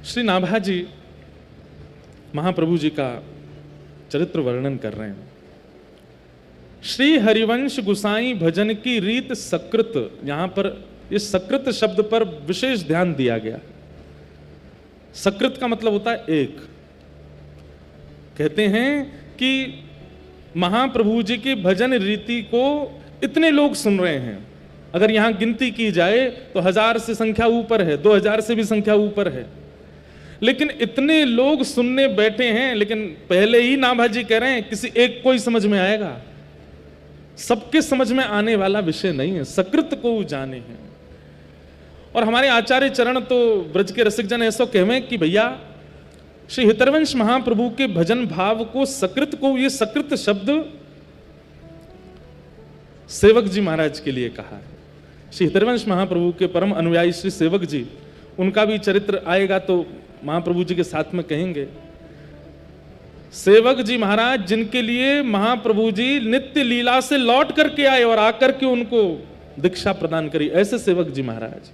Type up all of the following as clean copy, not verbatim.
श्री नाभाजी महाप्रभु जी का चरित्र वर्णन कर रहे हैं। श्री हरिवंश गुसाई भजन की रीत सकृत, यहां पर इस सकृत शब्द पर विशेष ध्यान दिया गया। सकृत का मतलब होता है एक। कहते हैं कि महाप्रभु जी की भजन रीति को इतने लोग सुन रहे हैं, अगर यहां गिनती की जाए तो 1000 से संख्या ऊपर है, 2000 से भी संख्या ऊपर है। लेकिन इतने लोग सुनने बैठे हैं, लेकिन पहले ही नाभाजी कह रहे हैं किसी एक को ही समझ में आएगा, सबके समझ में आने वाला विषय नहीं है। सकृत को जाने हैं। और हमारे आचार्य चरण तो ब्रज के रसिक जन ऐसा कहवे कि भैया श्री हितरवंश महाप्रभु के भजन भाव को, सकृत को, ये सकृत शब्द सेवक जी महाराज के लिए कहा है। श्री हितरवंश महाप्रभु के परम अनुयायी श्री सेवक जी, उनका भी चरित्र आएगा तो महाप्रभु जी के साथ में कहेंगे। सेवक जी महाराज जिनके लिए महाप्रभु जी नित्य लीला से लौट करके आए और आकर के उनको दीक्षा प्रदान करी, ऐसे सेवक जी महाराज।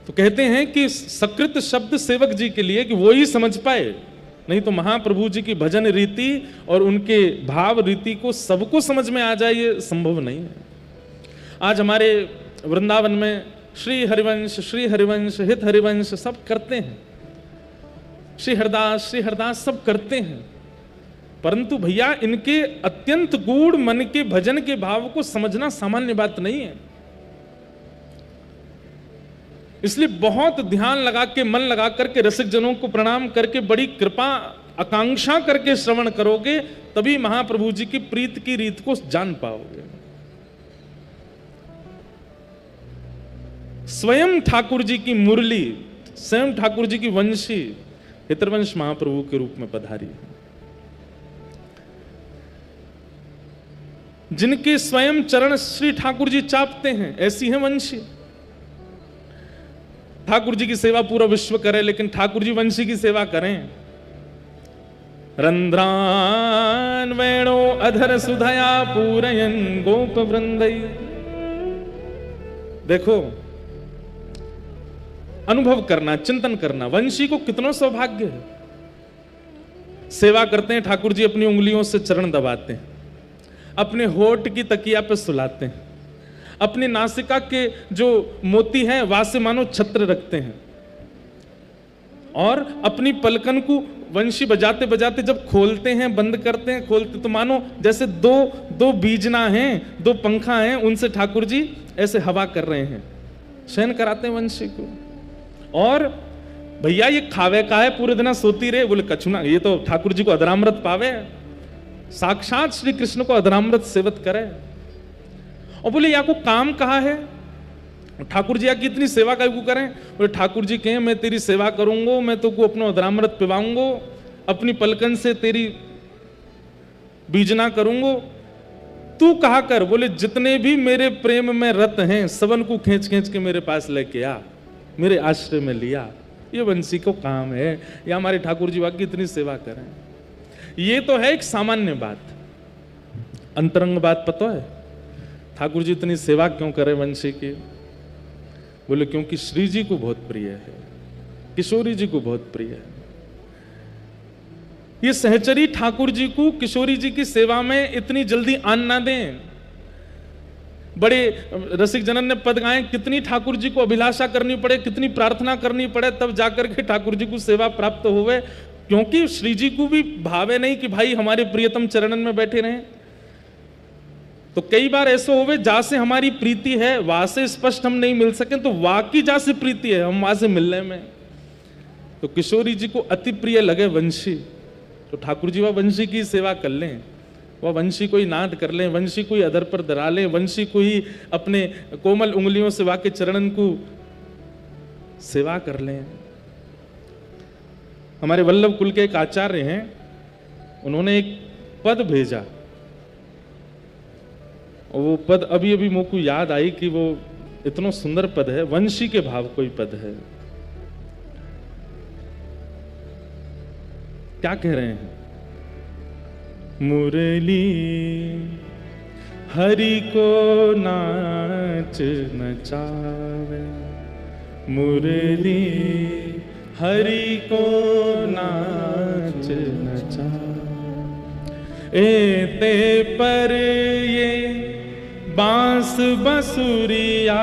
तो कहते हैं कि सकृत शब्द सेवक जी के लिए कि वो ही समझ पाए, नहीं तो महाप्रभु जी की भजन रीति और उनके भाव रीति को सबको समझ में आ जाए, ये संभव नहीं है। आज हमारे वृंदावन में श्री हरिवंश, हित हरिवंश सब करते हैं, श्री हरदास सब करते हैं, परंतु भैया इनके अत्यंत गूढ़ मन के भजन के भाव को समझना सामान्य बात नहीं है। इसलिए बहुत ध्यान लगा के, मन लगा करके, रसिक जनों को प्रणाम करके, बड़ी कृपा आकांक्षा करके श्रवण करोगे, तभी महाप्रभु जी की प्रीत की रीत को जान पाओगे। स्वयं ठाकुर जी की मुरली, स्वयं ठाकुर जी की वंशी हितरवंश महाप्रभु के रूप में पधारी है। जिनके स्वयं चरण श्री ठाकुर जी चापते हैं, ऐसी है वंशी। ठाकुर जी की सेवा पूरा विश्व करे, लेकिन ठाकुर जी वंशी की सेवा करें। रंध्रान वेणो अधर सुधया पूरयन गोप वृंदई। देखो, अनुभव करना, चिंतन करना, वंशी को कितना सौभाग्य है। सेवा करते हैं, ठाकुर जी अपनी उंगलियों से चरण दबाते हैं, अपने होठ की तकिया पे सुलाते हैं, अपनी नासिका के जो मोती हैं वहां से मानो छत्र रखते हैं, और अपनी पलकन को वंशी बजाते बजाते जब खोलते हैं, बंद करते हैं, खोलते, तो मानो जैसे दो बीजना हैं, 2 पंखा हैं, उनसे ठाकुर जी ऐसे हवा कर रहे हैं, शयन कराते हैं वंशी को। और भैया ये खावे का है, पूरे दिन सोती रहे, बोले कछुना, ये तो ठाकुर जी को अधरामृत पावे, साक्षात श्री कृष्ण को अधरामृत सेवत करे। और बोले या को काम कहा है, ठाकुर जी की इतनी सेवा क्यों करें? बोले ठाकुर जी कहें मैं तेरी सेवा करूंगा, मैं तो को अपना अधरामृत पिवाऊंगा, अपनी पलकन से तेरी बीजना करूंगा, तू कहा कर। बोले जितने भी मेरे प्रेम में रत हैं सबन को खींच खींच के मेरे पास लेके आ, मेरे आश्रय में लिया। ये वंशी को काम है, या हमारे ठाकुर जी की इतनी सेवा करें। ये तो है एक सामान्य बात, अंतरंग बात पता है ठाकुर जी इतनी सेवा क्यों करें वंशी की? बोले क्योंकि श्री जी को बहुत प्रिय है, किशोरी जी को बहुत प्रिय है। ये सहचरी ठाकुर जी को किशोरी जी की सेवा में इतनी जल्दी आन ना दें। बड़े रसिक जनन ने पद गाए, कितनी ठाकुर जी को अभिलाषा करनी पड़े, कितनी प्रार्थना करनी पड़े, तब जाकर के ठाकुर जी को सेवा प्राप्त होवे। क्योंकि श्री जी को भी भावे नहीं कि भाई हमारे प्रियतम चरणन में बैठे रहें। तो कई बार ऐसा होवे जहां से हमारी प्रीति है वहां से स्पष्ट हम नहीं मिल सके, तो वाकई जहां से प्रीति है हम वहां से मिलने में। तो किशोरी जी को अति प्रिय लगे वंशी, तो ठाकुर जी वह वंशी की सेवा कर लें, वह वंशी को ही नाद कर लें, वंशी को ही अधर पर धरा लें, वंशी को ही अपने कोमल उंगलियों से वाके चरणन को सेवा कर लें। हमारे वल्लभ कुल के एक आचार्य हैं, उन्होंने एक पद भेजा, और वो पद अभी अभी मुझ को याद आई कि वो इतना सुंदर पद है, वंशी के भाव कोई पद है। क्या कह रहे हैं? मुरली हरि को नाच नचावे, मुरली हरि को नाच नचा। एते पर ये बांस बसुरिया,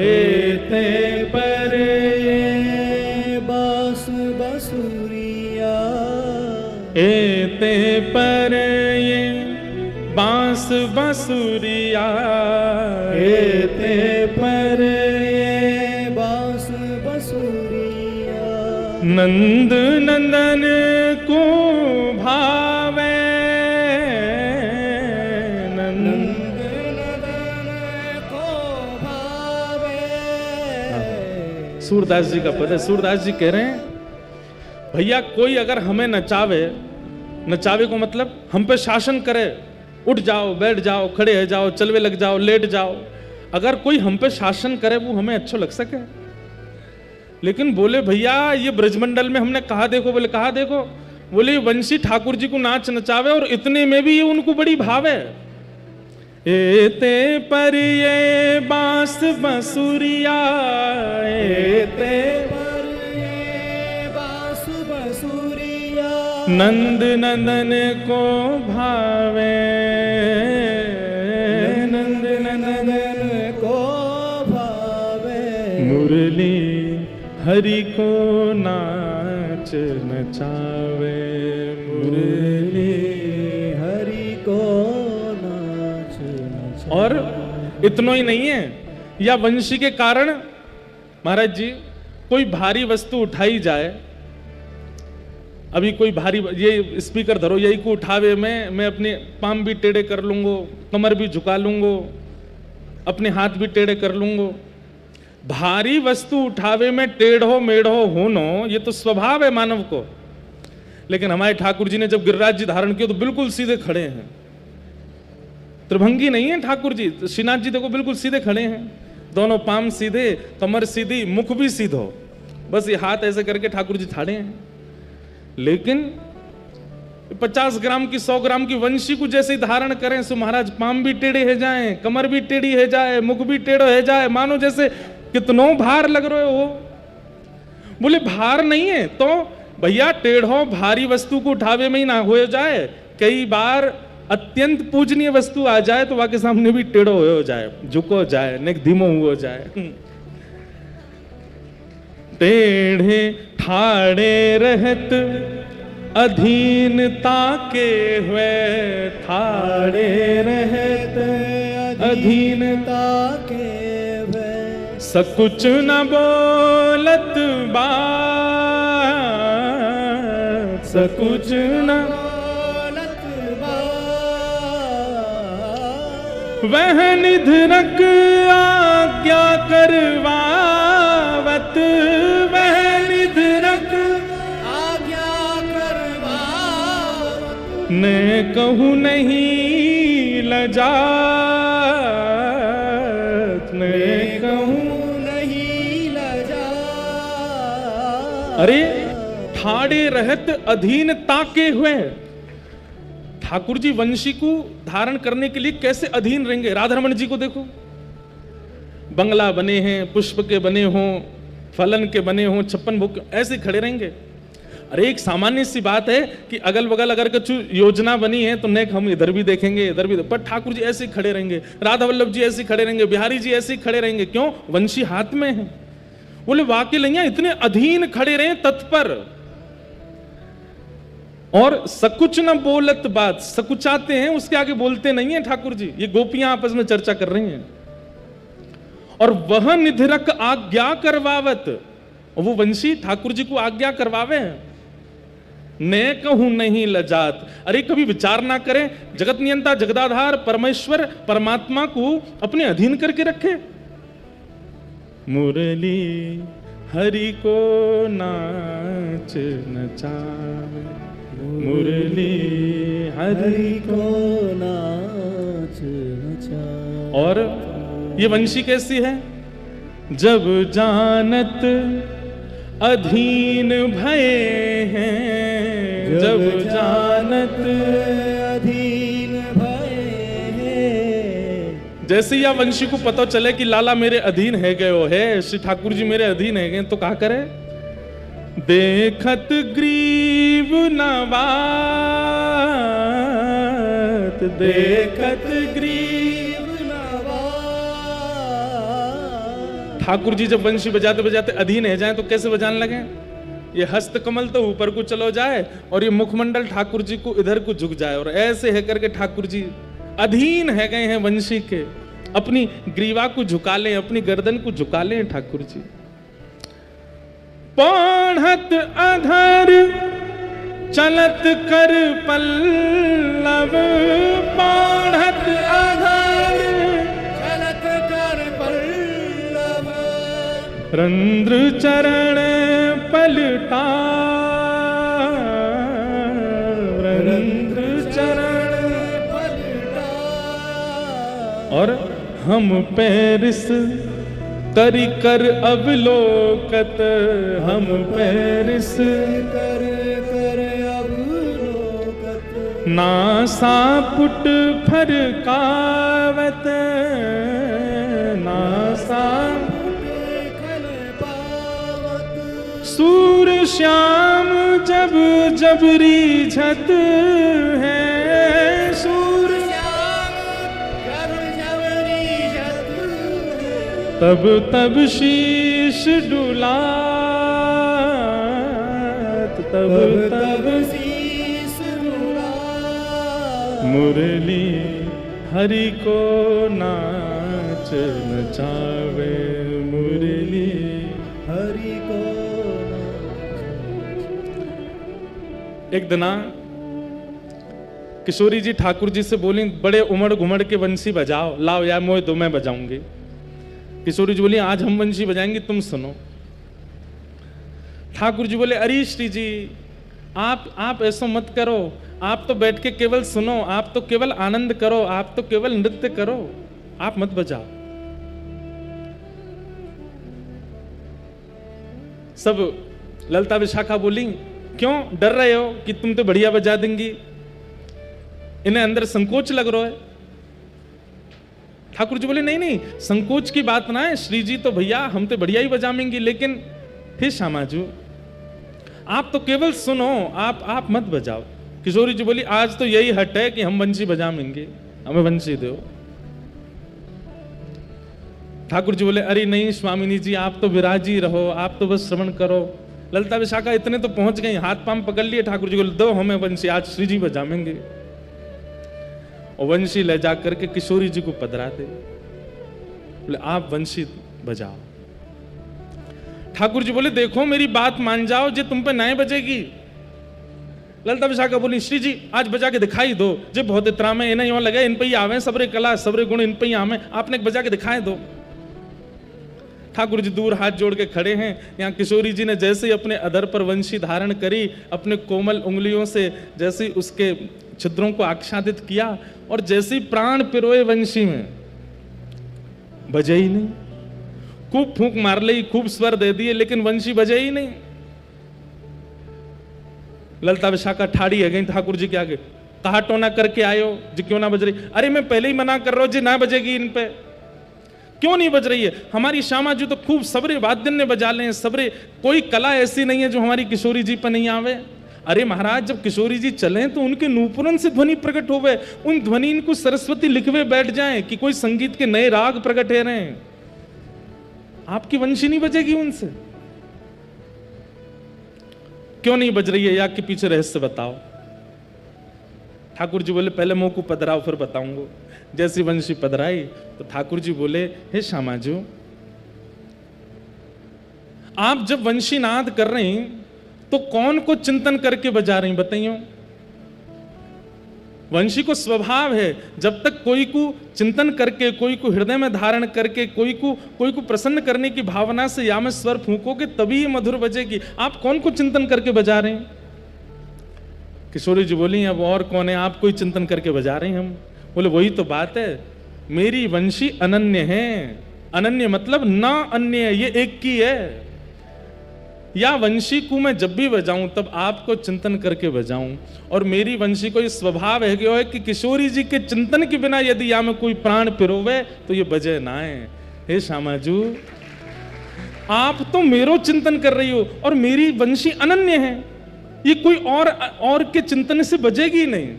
एते पर ये बांस बसुरिया, एते पर ये बांस बसुरिया, एते पर ये बांस बसुरिया। नंद नंदन को भावे, नंद नंदन को भावे। सूरदास जी का पद है। सूरदास जी कह रहे हैं भैया कोई अगर हमें नचावे, नचावे को मतलब हम पे शासन करे, उठ जाओ, बैठ जाओ, खड़े हो जाओ, चलवे लग जाओ, लेट जाओ, अगर कोई हम पे शासन करे वो हमें अच्छा लग सके। लेकिन बोले भैया ये ब्रजमंडल में हमने कहा देखो, बोले कहा देखो, बोले वंशी ठाकुर जी को नाच नचावे और इतने में भी ये उनको बड़ी भाव है। एते पर ये बांस बसुरिया, एते पर ये बांस बसुरिया। नंद नंदन को भावे, नंद नंदन को भावे। मुरली हरि को नाच नचावे, मुरली हरि को नाच नचावे। और इतना ही नहीं है, या वंशी के कारण महाराज जी कोई भारी वस्तु उठाई जाए, अभी कोई भारी ये स्पीकर धरो, यही को उठावे मैं अपने पाम भी टेढ़े कर लूंगो, कमर भी झुका लूंगो, अपने हाथ भी टेढ़े कर लूंगो। भारी वस्तु उठावे में टेढ़ो मेढ़ो होनो ये तो स्वभाव है मानव को। लेकिन हमारे ठाकुर जी ने जब गिरिराज जी धारण किए तो बिल्कुल सीधे खड़े हैं, त्रिभंगी नहीं है ठाकुर जी। श्रीनाथ जी देखो बिल्कुल सीधे खड़े हैं, दोनों पाम सीधे, कमर सीधी, मुख भी सीधो, बस ये हाथ ऐसे करके ठाकुर जी ठाड़े हैं। लेकिन 50 ग्राम की 100 ग्राम की वंशी को जैसे ही धारण करें सो महाराज पाम भी टेढ़े हो जाए, कमर भी टेढ़ी हो जाए, मुख भी टेढ़ो हो जाए, मानो जैसे कितनो भार लग रहे हो। बोले भार नहीं है तो भैया टेढ़ो भारी वस्तु को उठावे में ही ना हो जाए, कई बार अत्यंत पूजनीय वस्तु आ जाए तो वाके सामने भी टेढ़ो हो जाए, झुको जाए, ने धीमो हो जाए। टेढ़े ठाड़े रहत अधीनता के हुए, ठाड़े रहत अधीनता के हुए। सकुच न बोलत बात, सकुच न बोलत बात। वह निधरक आज्ञा करवावत, वह निधरक आज्ञा करवावत। ने कहूँ नहीं लजात, ने कहूँ। अरे ठाड़े रहत अधीनता के हुए, ठाकुर जी वंशी को धारण करने के लिए कैसे अधीन रहेंगे। राधारमण जी को देखो, बंगला बने हैं, पुष्प के बने हों, फलन के बने हों, 56 भोग ऐसे खड़े रहेंगे। अरे एक सामान्य सी बात है कि अगल बगल अगर कुछ योजना बनी है तो नेक हम इधर भी देखेंगे, इधर भी, पर ठाकुर जी ऐसे खड़े रहेंगे, राधा वल्लभ जी ऐसे खड़े रहेंगे, बिहारी जी ऐसे खड़े रहेंगे। क्यों? वंशी हाथ में है। बोले वाकई लैया इतने अधीन खड़े रहे तत्पर, और सकुच न बोलत बात, सकुचाते हैं उसके आगे बोलते नहीं है ठाकुर जी। ये गोपियां आपस में चर्चा कर रही हैं। और वह निधरक आज्ञा करवावत, और वो वंशी ठाकुर जी को आज्ञा करवावे, ने कहूं नहीं लजात। अरे कभी विचार ना करें, जगत नियंता जगदाधार परमेश्वर परमात्मा को अपने अधीन करके रखे। मुरली हरि को नाच नचावे, मुरली हरि को नाच नचावे। और ये वंशी कैसी है? जब जानत अधीन भये हैं, जब जानत अधीन भये हैं। जैसे ही वंशी को पता चले कि लाला मेरे अधीन है गयो है, श्री ठाकुर जी मेरे अधीन है गए, तो कहा करे, देखत ग्रीव नवात, देखत ग्रीव नवात। ठाकुर जी जब वंशी बजाते बजाते अधीन है जाए तो कैसे बजाने लगे? ये हस्त कमल तो ऊपर को चलो जाए और ये मुखमंडल ठाकुर जी को इधर को झुक जाए, और ऐसे है करके ठाकुर जी अधीन है गए हैं वंशी के। अपनी ग्रीवा को झुका लें, अपनी गर्दन को झुका लें ठाकुर जी। पौढ़त अधर चलत कर पल्लव, पौढ़त अधर चलत कर पल्लव, रंध्र चरण पलटा, रंध्र चरण पलटा। और हम पैरिस करी कर अवलोकत, हम पैरिस कर कर अवलोकत, नासा पुट फरकावत, नासा खल पावत, सूर श्याम जब जब रीझत है, सूर श्याम जब जब रीझत है, तब तब शीश डुलात, तब तब शीस रुला, मुरली हरि को नाच नचावे, मुरली। हरि को एक दिना किशोरी जी ठाकुर जी से बोली, बड़े उमड़ घुमड़ के वंशी बजाओ, लाओ यार मोए दो, मैं बजाऊंगी। किशोरी जी बोली, आज हम वंशी बजाएंगे, तुम सुनो। ठाकुर जी बोले, अरे श्री जी आप ऐसा मत करो, आप तो बैठ के केवल सुनो, आप तो केवल आनंद करो, आप तो केवल नृत्य करो, आप मत बजाओ। सब ललता विशाखा बोली, क्यों डर रहे हो कि तुम तो बढ़िया बजा देंगी? इन्हें अंदर संकोच लग रहा है। ठाकुर जी बोले, नहीं नहीं, संकोच की बात ना है, श्री जी तो भैया हम तो बढ़िया ही बजाएंगे, लेकिन हे श्यामाजू आप तो केवल सुनो, आप मत बजाओ। किशोरी जी बोली, आज तो यही हट है कि हम वंशी बजाएंगे, हमें वंशी दो। ठाकुर जी बोले, अरे नहीं स्वामिनी जी, आप तो विराजी रहो, आप तो बस श्रवण करो। ललता विशाखा इतने तो पहुंच गई, हाथ पांव पकड़ लिए। ठाकुर जी बोले, दो हमें वंशी, आज श्री जी बजाएंगे। और वंशी ले जाकर के किशोरी जी को पधरा दे, बोले आप वंशी बजाओ। ठाकुर जी बोले, देखो मेरी बात मान जाओ, जे तुम पे नए बजेगी। ललता विशाखा बोली, श्री जी आज बजा के दिखाई दो, जे बहुत इतरा में इन्हें लगे, इन पे ही आवे, सबरे कला सबरे गुण इन पे ही आवे, आपने बजा के दिखाए दो। ठाकुर जी दूर हाथ जोड़ के खड़े हैं। यहाँ किशोरी जी ने जैसे ही अपने अधर पर वंशी धारण करी, अपने कोमल उंगलियों से जैसे उसके छिद्रों को आच्छादित किया, और जैसे ही प्राण पिरोए वंशी में, बजे ही नहीं। खूब फूंक मार ली, खूब स्वर दे दिए, लेकिन वंशी बजे ही नहीं। ललता विशाखा ठाड़ी है गई ठाकुर जी के आगे, कहा टोना करके आयो जी क्यों ना बज रही? अरे मैं पहले ही मना कर रहा हूं जी, ना बजेगी इन पे। क्यों नहीं बज रही है? हमारी श्यामा जी तो खूब सबरे वाद्य ने बजा ले, सबरे, कोई कला ऐसी नहीं है जो हमारी किशोरी जी पर नहीं आवे। अरे महाराज, जब किशोरी जी चले तो उनके नूपुरन से ध्वनि प्रकट होवे, उन ध्वनि इनको सरस्वती लिखवे बैठ जाए कि कोई संगीत के नए राग प्रकट है रहे हैं। आपकी वंशी नहीं बजेगी उनसे। क्यों नहीं बज रही है, या के पीछे रहस्य बताओ। ठाकुर जी बोले, पहले मुंह को पधराओ फिर बताऊंगा। जैसी वंशी पधराई तो ठाकुर जी बोले, हे श्यामाजू, आप जब वंशी नाद कर रहे हैं तो कौन को चिंतन करके बजा रही बताइयो? वंशी को स्वभाव है, जब तक कोई को चिंतन करके, कोई को हृदय में धारण करके, कोई को प्रसन्न करने की भावना से या में स्वर फूकोगे तभी ये मधुर बजेगी। आप कौन को चिंतन करके बजा रहे हैं? किशोरी जी बोली, अब और कौन है, आप कोई चिंतन करके बजा रहे हैं हम। बोले, वही तो बात है, मेरी वंशी अनन्य है। अनन्य मतलब ना अन्य है, ये एक की है। या वंशी को मैं जब भी बजाऊं तब आपको चिंतन करके बजाऊं। और मेरी वंशी को ये स्वभाव है कि किशोरी जी के चिंतन के बिना यदि या में कोई प्राण पिरोवे तो ये बजे ना है। हे श्यामाजू, आप तो मेरो चिंतन कर रही हो और मेरी वंशी अनन्य है, ये कोई और के चिंतन से बजेगी नहीं।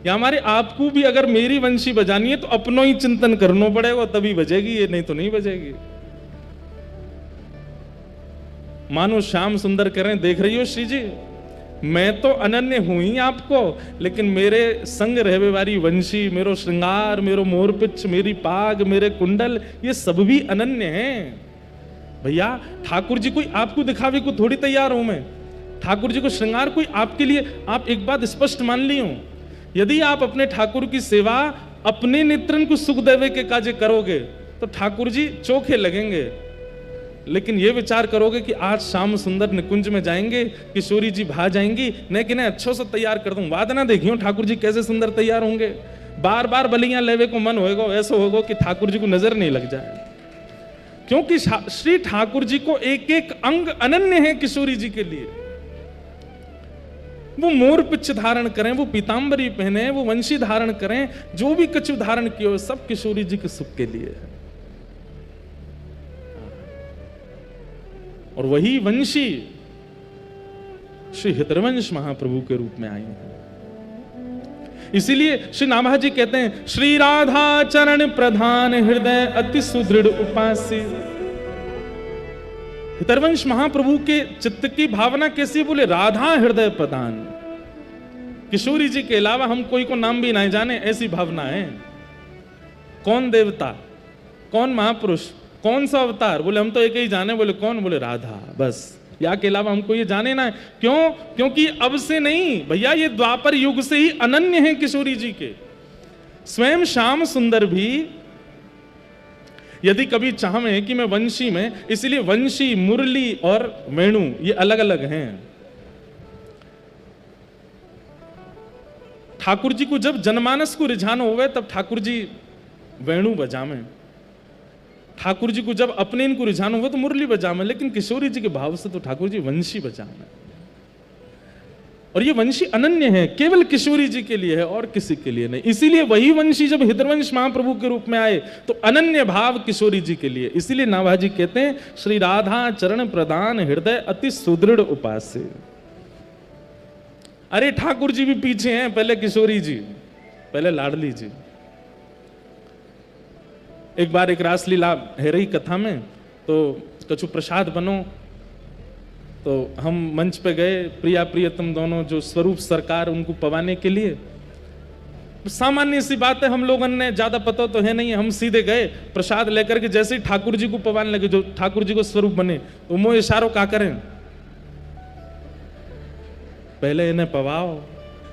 या हमारे आपको भी अगर मेरी वंशी बजानी है तो अपनों ही चिंतन करना पड़ेगा, तभी बजेगी, ये नहीं तो नहीं बजेगी। मानो श्याम सुंदर कह रहे हैं, देख रही हो श्री जी, मैं तो अनन्य हूं ही आपको, लेकिन मेरे संग रहवे वाली वंशी, मेरो श्रृंगार, मेरो मोरपिच, मेरी पाग, मेरे कुंडल, ये सब भी अनन्य हैं। भैया ठाकुर जी कोई आपको दिखावे को थोड़ी तैयार हूं मैं, ठाकुर जी को श्रृंगार कोई आपके लिए। आप एक बात स्पष्ट मान ली हो, यदि आप अपने ठाकुर की सेवा अपने नेत्रन को सुख देवे के काजे करोगे तो ठाकुर जी चोखे लगेंगे। लेकिन ये विचार करोगे कि आज श्याम सुंदर निकुंज में जाएंगे, किशोरी जी भा जाएंगी, नहीं कि नहीं अच्छो से तैयार कर दूं, बात ना देखियो ठाकुर जी कैसे सुंदर तैयार होंगे, बार बार बलियां लेवे को मन होएगा, ऐसा होगा कि ठाकुर जी को नजर नहीं लग जाए। क्योंकि श्री ठाकुर जी को एक एक अंग अनन्य है किशोरी जी के लिए। वो मोर पिच्छ धारण करें, वो पीतांबरी पहने, वो वंशी धारण करें, जो भी कछु धारण किए सब किशोरी जी के सुख के लिए है। और वही वंशी श्री हितरवंश महाप्रभु के रूप में आई है। इसीलिए श्री नाभा जी कहते हैं, श्री राधा चरण प्रधान हृदय अति सुदृढ़ उपासी। हितरवंश महाप्रभु के चित्त की भावना कैसी, बोले राधा हृदय प्रधान। किशोरी जी के अलावा हम कोई को नाम भी नहीं जाने, ऐसी भावना है। कौन देवता, कौन महापुरुष, कौन सा अवतार, बोले हम तो एक ही जाने, बोले कौन, बोले राधा, बस या के अलावा हमको ये जाने ना है। क्यों? क्योंकि अब से नहीं भैया, ये द्वापर युग से ही अनन्य है किशोरी जी के। स्वयं श्याम सुंदर भी यदि कभी चाहें कि मैं वंशी में, इसलिए वंशी, मुरली और वेणु ये अलग अलग हैं। ठाकुर जी को जब जनमानस को रिझान होवे तब ठाकुर जी वेणु बजावे, ठाकुर जी को जब अपने इनको रिझान हुआ तो मुरली बजावे, लेकिन किशोरी जी के भाव से तो ठाकुर जी वंशी बजावे। और ये वंशी अनन्य है, केवल किशोरी जी के लिए है और किसी के लिए नहीं। इसीलिए वही वंशी जब हितरवंश महाप्रभु के रूप में आए तो अनन्य भाव किशोरी जी के लिए। इसीलिए नाभा जी कहते हैं, श्री राधा चरण प्रदान हृदय अति सुदृढ़ उपासे। अरे ठाकुर जी भी पीछे हैं, पहले किशोरी जी, पहले लाडली जी। एक बार एक रासलीला है रही कथा में, तो कछु प्रसाद बनो, तो हम मंच पे गए, प्रिया प्रियतम दोनों जो स्वरूप सरकार उनको पवाने के लिए। सामान्य सी बात है, हम लोगों ने ज्यादा पता तो है नहीं, हम सीधे गए प्रसाद लेकर के, जैसे ही ठाकुर जी को पवाने लगे, जो ठाकुर जी को स्वरूप बने, तो मुंह इशारों का करें, पहले इन्हें पवाओ,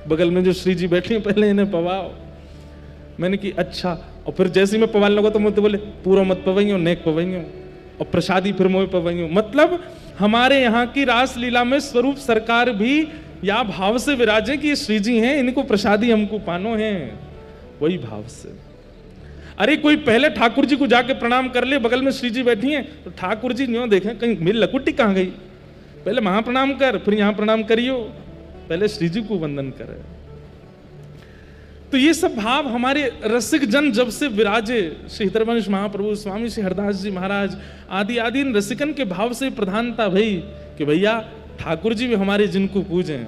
बगल में जो श्री जी बैठी हैं पहले इन्हें पवाओ। मैंने कि अच्छा, और फिर जैसे ही मैं पवाने लगा तो मुझे बोले पूरा मत पवाइयो, नेक पवाइयो, और प्रसादी फिर मोह पवाइयो। मतलब हमारे यहाँ की रासलीला में स्वरूप सरकार भी या भाव से विराजे कि ये श्री जी हैं, इनको प्रसादी हमको पानो है, वही भाव से। अरे कोई पहले ठाकुर जी को जाके प्रणाम कर ले, बगल में श्री जी बैठी हैं, तो ठाकुर जी न्यों देखें कहीं मेरी लकुटी कहाँ गई, पहले वहां प्रणाम कर, फिर यहाँ प्रणाम करियो, पहले श्री जी को वंदन करे। तो ये सब भाव हमारे रसिक जन जब से विराजे, श्री हितरवंश महाप्रभु, स्वामी श्री हरदास जी महाराज आदि आदि, इन रसिकन के भाव से प्रधानता भई कि भैया ठाकुर जी भी हमारे जिनको पूजे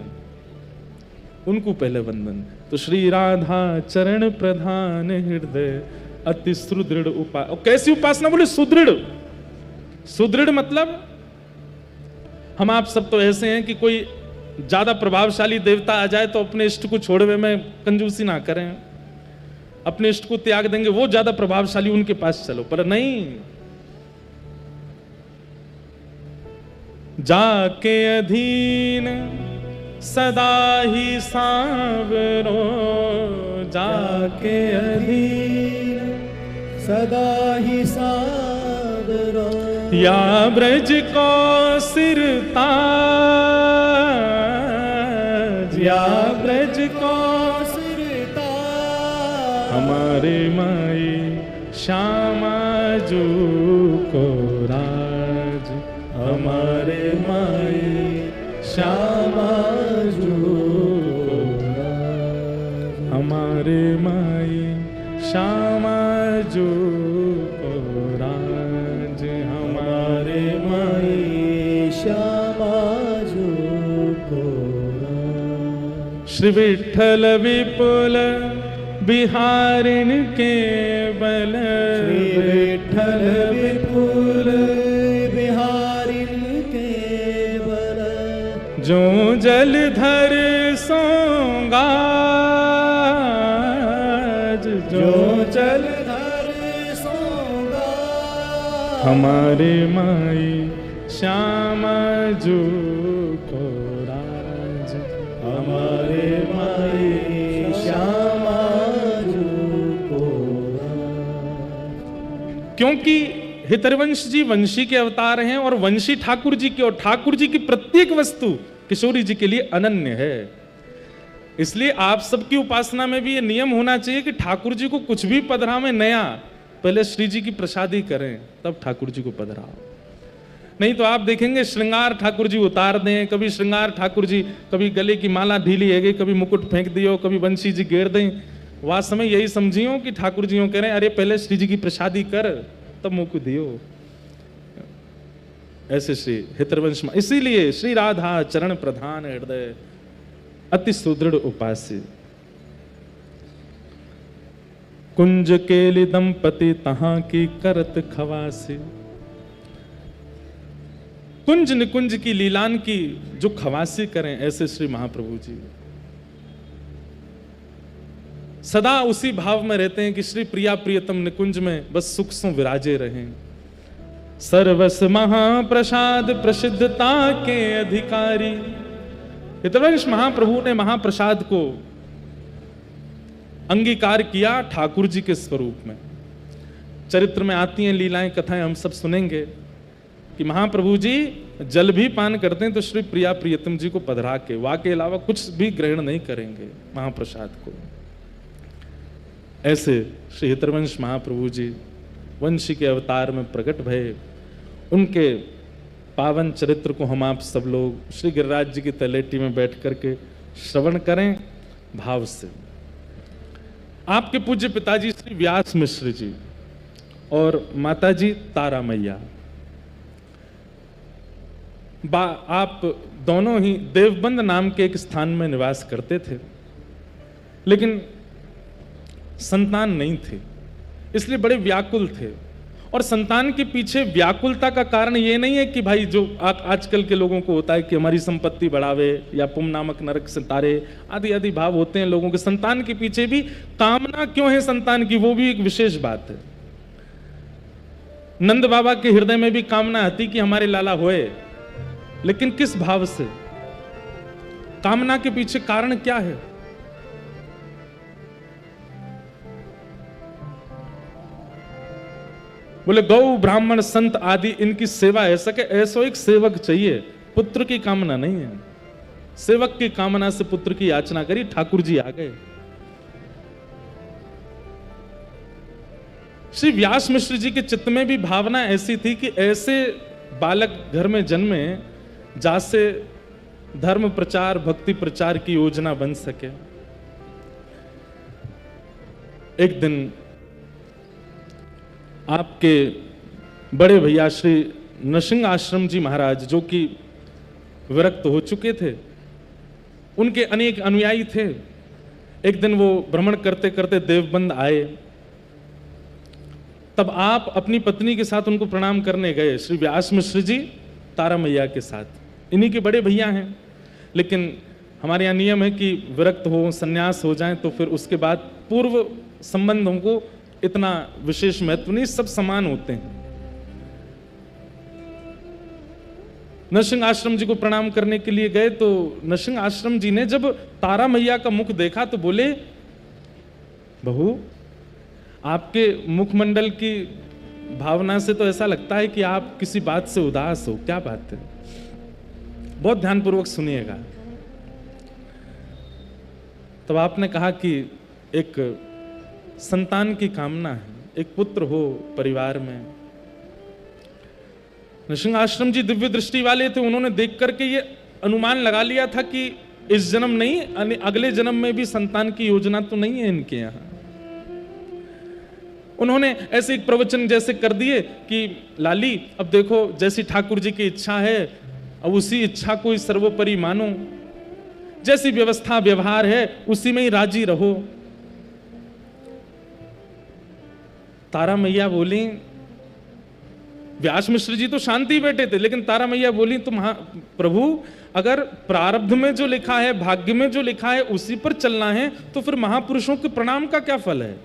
उनको पहले वंदन। तो श्री राधा चरण प्रधान हृदय अति सुदृढ़ उपास। और कैसी उपासना, बोले सुदृढ़। सुदृढ़ मतलब हम आप सब तो ऐसे हैं कि कोई ज्यादा प्रभावशाली देवता आ जाए तो अपने इष्ट को छोड़वे में कंजूसी ना करें, अपने इष्ट को त्याग देंगे, वो ज्यादा प्रभावशाली उनके पास चलो, पर नहीं, जाके अधीन सदा ही सांवरो, जाके अधीन सदा ही सांवरो, या ब्रज को सिरता, या ब्रज को सिरता, हमारे माई श्यामा जू को राज, हमारे माई श्यामा जो हमारे माई श्यामा जो राज हमारे माई श्यामा जो श्री विठ्ठल विपुल बिहारिन के बल श्री विठ्ठल विपुल बिहारिन के बल जो जलधर सोंगा जो जलधर सोगा हमारे माई श्यामा जो को राज हमारे माई श्यामा जो को क्योंकि हितरवंश जी वंशी के अवतार हैं और वंशी ठाकुर जी के, और ठाकुर जी की प्रत्येक वस्तु किशोरी जी के लिए अनन्य है। इसलिए आप सबकी उपासना में भी ये नियम होना चाहिए कि ठाकुर जी को कुछ भी पधरावें नया, पहले श्री जी की प्रसादी करें तब ठाकुर जी को पधराओ। नहीं तो आप देखेंगे श्रृंगार ठाकुर जी उतार दें, कभी श्रृंगार ठाकुर जी, कभी गले की माला ढीली है गई, कभी मुकुट फेंक दियो, कभी बंशी जी घेर दें। वह समय यही समझियो कि ठाकुर जी कह रहे हैं अरे पहले श्री जी की प्रसादी कर तब मुकुट दियो। ऐसे श्री हितरवंश, इसीलिए श्री राधा चरण प्रधान हृदय अति सुदृढ़ उपास्य। कुंज केली दंपति तहां की करत खवासी। कुंज निकुंज की लीलान की जो खवासी करें ऐसे श्री महाप्रभु जी सदा उसी भाव में रहते हैं कि श्री प्रिया प्रियतम निकुंज में बस सुख सो विराजे रहें। सर्वस महाप्रसाद प्रसिद्धता के अधिकारी। हितवंश महाप्रभु ने महाप्रसाद को अंगीकार किया ठाकुर जी के स्वरूप में। चरित्र में आती हैं लीलाएं, कथाएं हम सब सुनेंगे कि महाप्रभु जी जल भी पान करते हैं तो श्री प्रिया प्रियतम जी को पधरा के, वा के अलावा कुछ भी ग्रहण नहीं करेंगे महाप्रसाद को। ऐसे श्री हितरवंश महाप्रभु जी वंशी के अवतार में प्रकट भये। उनके पावन चरित्र को हम आप सब लोग श्री गिरिराज जी की तलेटी में बैठ करके श्रवण करें भाव से। आपके पूज्य पिताजी श्री व्यास मिश्र जी और माताजी तारा मैया, आप दोनों ही देवबंद नाम के एक स्थान में निवास करते थे, लेकिन संतान नहीं थे, इसलिए बड़े व्याकुल थे। और संतान के पीछे व्याकुलता का कारण ये नहीं है कि भाई जो आजकल के लोगों को होता है कि हमारी संपत्ति बढ़ावे या पुम नामक नरक सितारे आदि आदि भाव होते हैं लोगों के। संतान के पीछे भी कामना क्यों है संतान की, वो भी एक विशेष बात है। नंद बाबा के हृदय में भी कामना थी कि हमारे लाला होए, लेकिन किस भाव से? कामना के पीछे कारण क्या है? बोले गौ ब्राह्मण संत आदि इनकी सेवा है सके, ऐसा एक सेवक चाहिए, पुत्र की कामना नहीं है। सेवक की कामना से पुत्र की याचना करी, ठाकुर जी आ गए। श्री व्यास मिश्र जी के चित्त में भी भावना ऐसी थी कि ऐसे बालक घर में जन्मे जासे धर्म प्रचार भक्ति प्रचार की योजना बन सके। एक दिन आपके बड़े भैया श्री नरसिंह आश्रम जी महाराज, जो कि विरक्त हो चुके थे, उनके अनेक अनुयायी थे। एक दिन वो भ्रमण करते करते देवबंद आए, तब आप अपनी पत्नी के साथ उनको प्रणाम करने गए, श्री व्यास मिश्र जी तारा मैया के साथ। इन्हीं के बड़े भैया हैं, लेकिन हमारे यहाँ नियम है कि विरक्त हो संन्यास हो जाएं तो फिर उसके बाद पूर्व संबंधों को इतना विशेष महत्व नहीं, सब समान होते हैं। नरसिंह आश्रम जी को प्रणाम करने के लिए गए तो नरसिंह आश्रम जी ने जब तारा मैया का मुख देखा तो बोले, बहू आपके मुखमंडल की भावना से तो ऐसा लगता है कि आप किसी बात से उदास हो, क्या बात है? बहुत ध्यानपूर्वक सुनिएगा। तब आपने कहा कि एक संतान की कामना है, एक पुत्र हो परिवार में। नृसिंह आश्रम जी दिव्य दृष्टि वाले थे, उन्होंने देख करके ये अनुमान लगा लिया था कि इस जन्म नहीं, अगले जन्म में भी संतान की योजना तो नहीं है इनके यहाँ। उन्होंने ऐसे एक प्रवचन जैसे कर दिए कि लाली अब देखो जैसी ठाकुर जी की इच्छा है अब उसी इच्छा को ही सर्वोपरि मानो, जैसी व्यवस्था व्यवहार है उसी में ही राजी रहो। तारा मैया बोली, व्यास मिश्र जी तो शांति बैठे थे, लेकिन तारा मैया बोली तुम प्रभु अगर प्रारब्ध में जो लिखा है, भाग्य में जो लिखा है उसी पर चलना है तो फिर महापुरुषों के प्रणाम का क्या फल है।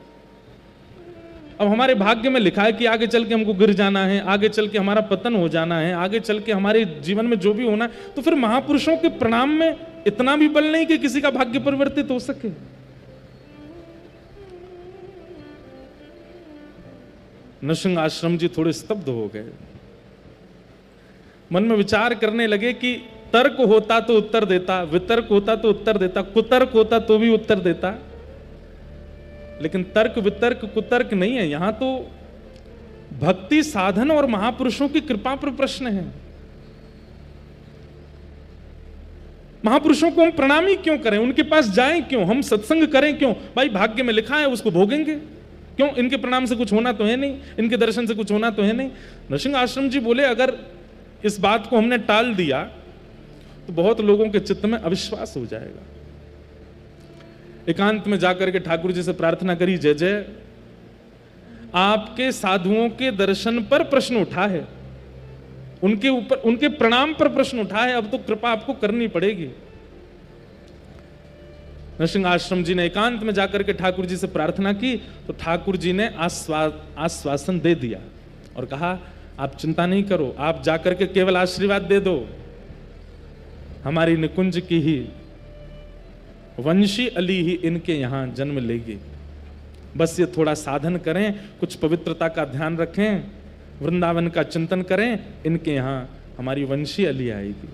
अब हमारे भाग्य में लिखा है कि आगे चल के हमको गिर जाना है, आगे चल के हमारा पतन हो जाना है, आगे चल के हमारे जीवन में जो भी होना है, तो फिर महापुरुषों के प्रणाम में इतना भी बल नहीं कि किसी का भाग्य परिवर्तित हो सके। नृसिंह आश्रम जी थोड़े स्तब्ध हो गए, मन में विचार करने लगे कि तर्क होता तो उत्तर देता, वितर्क होता तो उत्तर देता, कुतर्क होता तो भी उत्तर देता, लेकिन तर्क वितर्क कुतर्क नहीं है। यहां तो भक्ति साधन और महापुरुषों की कृपा पर प्रश्न है। महापुरुषों को हम प्रणाम ही क्यों करें, उनके पास जाएं क्यों, हम सत्संग करें क्यों? भाई भाग्य में लिखा है उसको भोगेंगे, क्यों? इनके प्रणाम से कुछ होना तो है नहीं, इनके दर्शन से कुछ होना तो है नहीं। नृसिंह आश्रम जी बोले अगर इस बात को हमने टाल दिया तो बहुत लोगों के चित्त में अविश्वास हो जाएगा। एकांत में जाकर के ठाकुर जी से प्रार्थना करी, जय जय आपके साधुओं के दर्शन पर प्रश्न उठा है, उनके ऊपर उनके प्रणाम पर प्रश्न उठा है, अब तो कृपा आपको करनी पड़ेगी। नृसिंह आश्रम जी ने एकांत में जाकर के ठाकुर जी से प्रार्थना की तो ठाकुर जी ने आश्वासन दे दिया और कहा आप चिंता नहीं करो, आप जाकर के केवल आशीर्वाद दे दो, हमारी निकुंज की ही वंशी अली ही इनके यहां जन्म लेगी। बस ये थोड़ा साधन करें, कुछ पवित्रता का ध्यान रखें, वृंदावन का चिंतन करें, इनके यहां हमारी वंशी अली आएगी।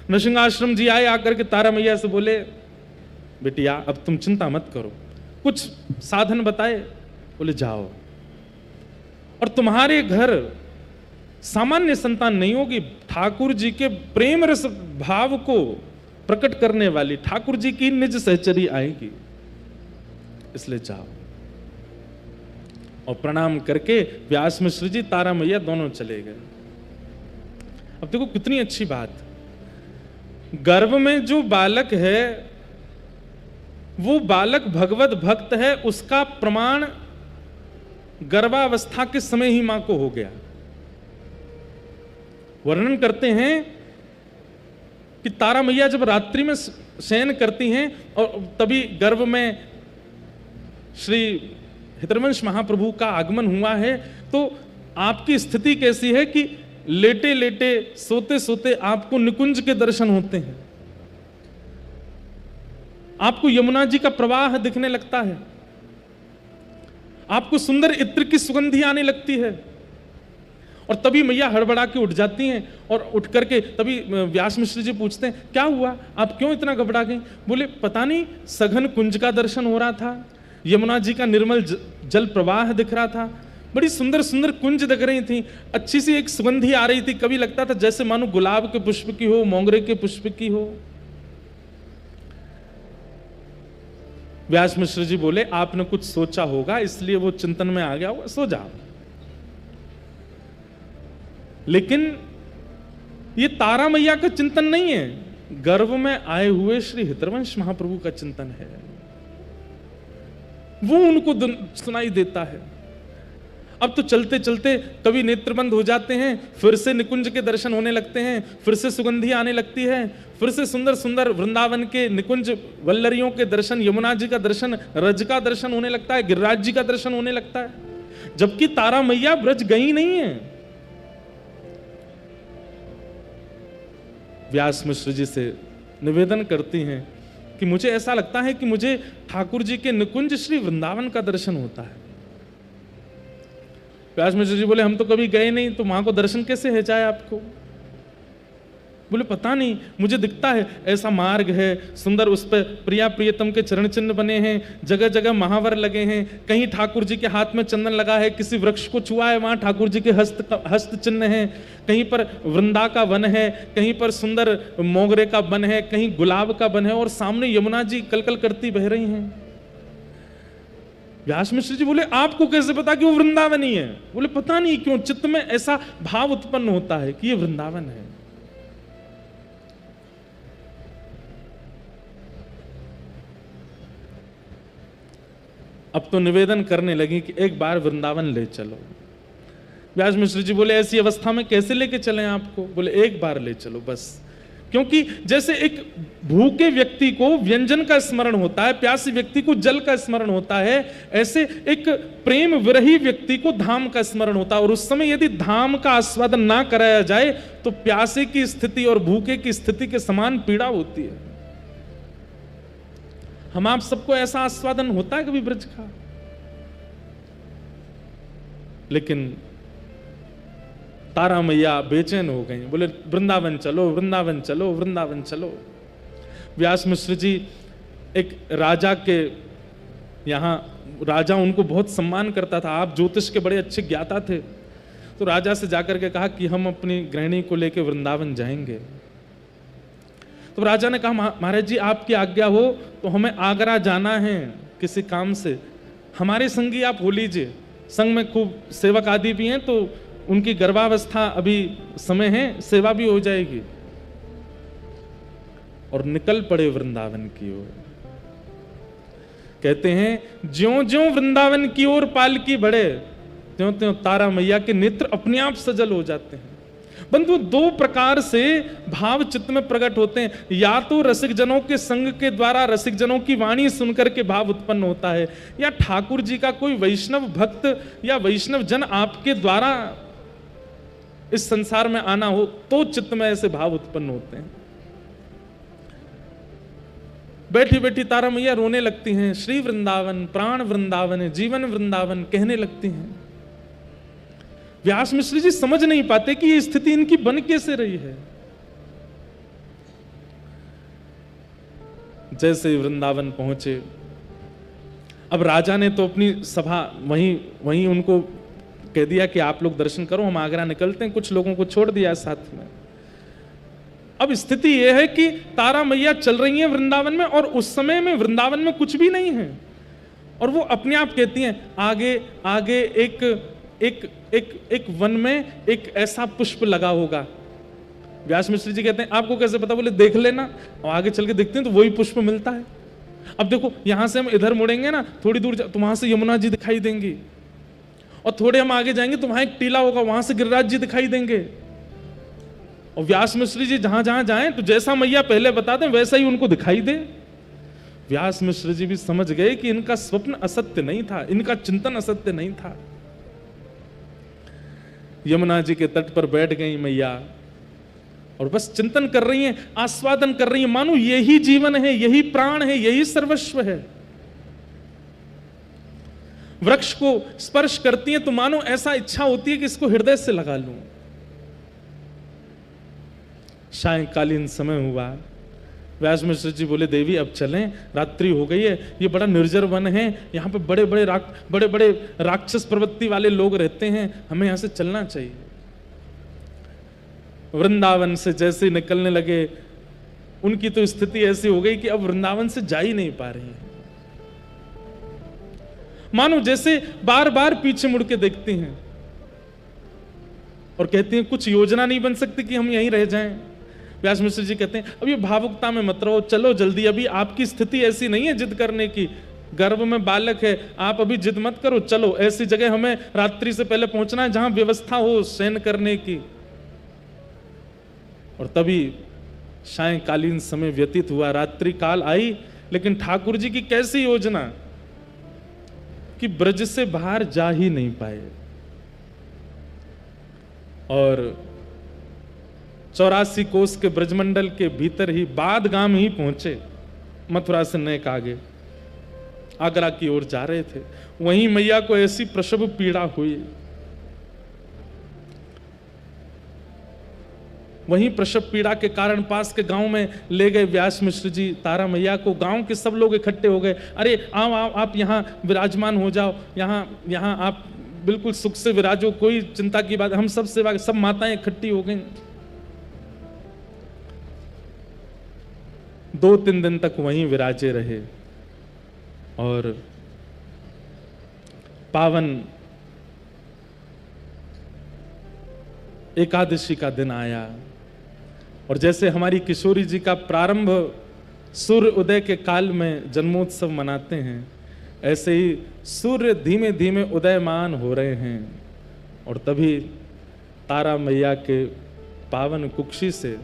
नृसिंह आश्रम जी आए, आकर के तारा मैया से बोले बेटिया अब तुम चिंता मत करो, कुछ साधन बताए, बोले जाओ, और तुम्हारे घर सामान्य संतान नहीं होगी, ठाकुर जी के प्रेम रस भाव को प्रकट करने वाली ठाकुर जी की निज सहचरी आएगी, इसलिए जाओ। और प्रणाम करके व्यास मिश्र जी तारा मैया दोनों चले गए। अब देखो कितनी अच्छी बात, गर्भ में जो बालक है वो बालक भगवत भक्त है, उसका प्रमाण गर्भावस्था के समय ही मां को हो गया। वर्णन करते हैं कि तारा मैया जब रात्रि में शयन करती हैं और तभी गर्भ में श्री हितरवंश महाप्रभु का आगमन हुआ है, तो आपकी स्थिति कैसी है कि लेटे लेटे सोते सोते आपको निकुंज के दर्शन होते हैं, आपको यमुना जी का प्रवाह दिखने लगता है, आपको सुंदर इत्र की सुगंधी आने लगती है, और तभी मैया हड़बड़ा के उठ जाती हैं और उठ करके तभी व्यास मिश्र जी पूछते हैं क्या हुआ, आप क्यों इतना घबरा गए? बोले पता नहीं, सघन कुंज का दर्शन हो रहा था, यमुना जी का निर्मल जल प्रवाह दिख रहा था, बड़ी सुंदर सुंदर कुंज दिख रही थी, अच्छी सी एक सुगंधी आ रही थी, कभी लगता था जैसे मानो गुलाब के पुष्प की हो, मोंगरे के पुष्प की हो। व्यास मिश्र जी बोले आपने कुछ सोचा होगा इसलिए वो चिंतन में आ गया होगा, सो जाओ। लेकिन ये तारा मैया का चिंतन नहीं है, गर्भ में आए हुए श्री हितरवंश महाप्रभु का चिंतन है, वो उनको सुनाई देता है। अब तो चलते चलते कभी नेत्र बंद हो जाते हैं, फिर से निकुंज के दर्शन होने लगते हैं, फिर से सुगंधी आने लगती है, फिर से सुंदर सुंदर वृंदावन के निकुंज वल्लरियों के दर्शन, यमुना जी का दर्शन, रज का दर्शन होने लगता है, गिरिराज जी का दर्शन होने लगता है, जबकि तारा मैया ब्रज गई नहीं है। व्यास मिश्र जी से निवेदन करती हैं कि मुझे ऐसा लगता है कि मुझे ठाकुर जी के निकुंज श्री वृंदावन का दर्शन होता है। व्यास मिश्र जी बोले हम तो कभी गए नहीं, तो वहां को दर्शन कैसे है जाए आपको? बोले पता नहीं, मुझे दिखता है ऐसा मार्ग है सुंदर, उस पर प्रिया प्रियतम के चरण चिन्ह बने हैं, जगह जगह महावर लगे हैं, कहीं ठाकुर जी के हाथ में चंदन लगा है, किसी वृक्ष को छुआ है वहां ठाकुर जी के हस्त चिन्ह है, कहीं पर वृंदा का वन है, कहीं पर सुंदर मोगरे का वन है, कहीं गुलाब का वन है, और सामने यमुना जी कलकल करती बह रही हैं। व्यास मिश्र जी बोले आपको कैसे पता कि वो वृंदावनी है? बोले पता नहीं क्यों चित्त में ऐसा भाव उत्पन्न होता है कि ये वृंदावन है। अब तो निवेदन करने लगी कि एक बार वृंदावन ले चलो। व्यास मिश्र जी बोले ऐसी अवस्था में कैसे लेके चलें आपको? बोले एक बार ले चलो बस, क्योंकि जैसे एक भूखे व्यक्ति को व्यंजन का स्मरण होता है, प्यासी व्यक्ति को जल का स्मरण होता है, ऐसे एक प्रेम विरही व्यक्ति को धाम का स्मरण होता है। और उस समय यदि धाम का आस्वादन ना कराया जाए तो प्यासे की स्थिति और भूखे की स्थिति के समान पीड़ा होती है। हम आप सबको ऐसा आस्वादन होता है कभी ब्रज का? लेकिन तारा मैया बेचैन हो गई, बोले वृंदावन चलो, वृंदावन चलो, वृंदावन चलो। व्यास मिश्र जी एक राजा के यहाँ, राजा उनको बहुत सम्मान करता था, आप ज्योतिष के बड़े अच्छे ज्ञाता थे, तो राजा से जाकर के कहा कि हम अपनी गृहिणी को लेकर वृंदावन जाएंगे। तो राजा ने कहा महाराज जी आपकी आज्ञा हो तो हमें आगरा जाना है किसी काम से, हमारे संगी आप हो लीजिए, संग में खूब सेवक आदि भी हैं, तो उनकी गर्भावस्था अभी समय है, सेवा भी हो जाएगी। और निकल पड़े वृंदावन की ओर। कहते हैं ज्यों ज्यों वृंदावन की ओर पालकी बढ़े त्यों त्यों तारा मैया के नेत्र अपने आप सजल हो जाते हैं। बंधु दो प्रकार से भाव चित्त में प्रकट होते हैं, या तो रसिक जनों के संग के द्वारा रसिक जनों की वाणी सुनकर के भाव उत्पन्न होता है, या ठाकुर जी का कोई वैष्णव भक्त या वैष्णव जन आपके द्वारा इस संसार में आना हो तो चित्त में ऐसे भाव उत्पन्न होते हैं। बैठी बैठी तारा मैया रोने लगती हैं, श्री वृंदावन प्राण वृंदावन जीवन वृंदावन कहने लगती हैं। व्यास मिश्र जी समझ नहीं पाते कि ये स्थिति इनकी बन कैसे रही है। जैसे वृंदावन पहुंचे, अब राजा ने तो अपनी सभा वहीं उनको कह दिया कि आप लोग दर्शन करो, हम आगरा निकलते हैं, कुछ लोगों को छोड़ दिया साथ में। अब स्थिति यह है कि तारा मैया चल रही हैं वृंदावन में, और उस समय में वृंदावन में कुछ भी नहीं है, और वो अपने आप कहती हैं आगे आगे एक वन में एक ऐसा पुष्प लगा होगा। व्यास मिश्र जी कहते हैं आपको कैसे पता? बोले देख लेना, और आगे चल के देखते हैं तो वही पुष्प मिलता है। अब देखो यहां से हम इधर मुड़ेंगे ना, थोड़ी दूर तो वहां से यमुना जी दिखाई देंगी, और थोड़े हम आगे जाएंगे तो वहां एक टीला होगा, वहां से गिरिराज जी दिखाई देंगे। और व्यास मिश्र जी जहां जहां जाएं तो जैसा मैया पहले बता दें वैसा ही उनको दिखाई दे। व्यास मिश्र जी भी समझ गए कि इनका स्वप्न असत्य नहीं था, इनका चिंतन असत्य नहीं था। यमुना जी के तट पर बैठ गई मैया और बस चिंतन कर रही हैं, आस्वादन कर रही हैं, मानो यही जीवन है, यही प्राण है, यही सर्वस्व है। वृक्ष को स्पर्श करती हैं तो मानो ऐसा इच्छा होती है कि इसको हृदय से लगा लूं। सायंकालीन समय हुआ, व्यास मिश्र जी बोले देवी अब चलें, रात्रि हो गई है, ये बड़ा निर्जर वन है, यहाँ पे बड़े बड़े राक्षस प्रवृत्ति वाले लोग रहते हैं, हमें यहाँ से चलना चाहिए। वृंदावन से जैसे निकलने लगे उनकी तो स्थिति ऐसी हो गई कि अब वृंदावन से जा ही नहीं पा रही है, मानो जैसे बार बार पीछे मुड़ के देखती हैं और कहती हैं कुछ योजना नहीं बन सकती कि हम यहीं रह जाएं। व्यास मिश्र जी कहते हैं अब ये भावुकता में मत रहो, चलो जल्दी, अभी आपकी स्थिति ऐसी नहीं है जिद करने की, गर्भ में बालक है, आप अभी जिद मत करो, चलो ऐसी जगह हमें रात्रि से पहले पहुंचना है जहां व्यवस्था हो शयन करने की। और तभी सायंकालीन समय व्यतीत हुआ, रात्रि काल आई, लेकिन ठाकुर जी की कैसी योजना कि ब्रज से बाहर जा ही नहीं पाए और 84 कोस के ब्रजमंडल के भीतर ही बादगाम ही पहुंचे। मथुरा से नेक आगे आगरा की ओर जा रहे थे, वहीं मैया को ऐसी प्रसव पीड़ा हुई, वहीं प्रसव पीड़ा के कारण पास के गांव में ले गए व्यास मिश्र जी तारा मैया को। गांव के सब लोग इकट्ठे हो गए, अरे आओ आओ आप यहाँ विराजमान हो जाओ, यहाँ आप बिल्कुल सुख से विराजो, कोई चिंता की बात, हम सब सेवा, सब माताएं इकट्ठी हो गई। 2-3 दिन तक वहीं विराजे रहे और पावन एकादशी का दिन आया और जैसे हमारी किशोरी जी का प्रारंभ सूर्य उदय के काल में जन्मोत्सव मनाते हैं, ऐसे ही सूर्य धीमे धीमे उदयमान हो रहे हैं और तभी तारा मैया के पावन कुक्षी से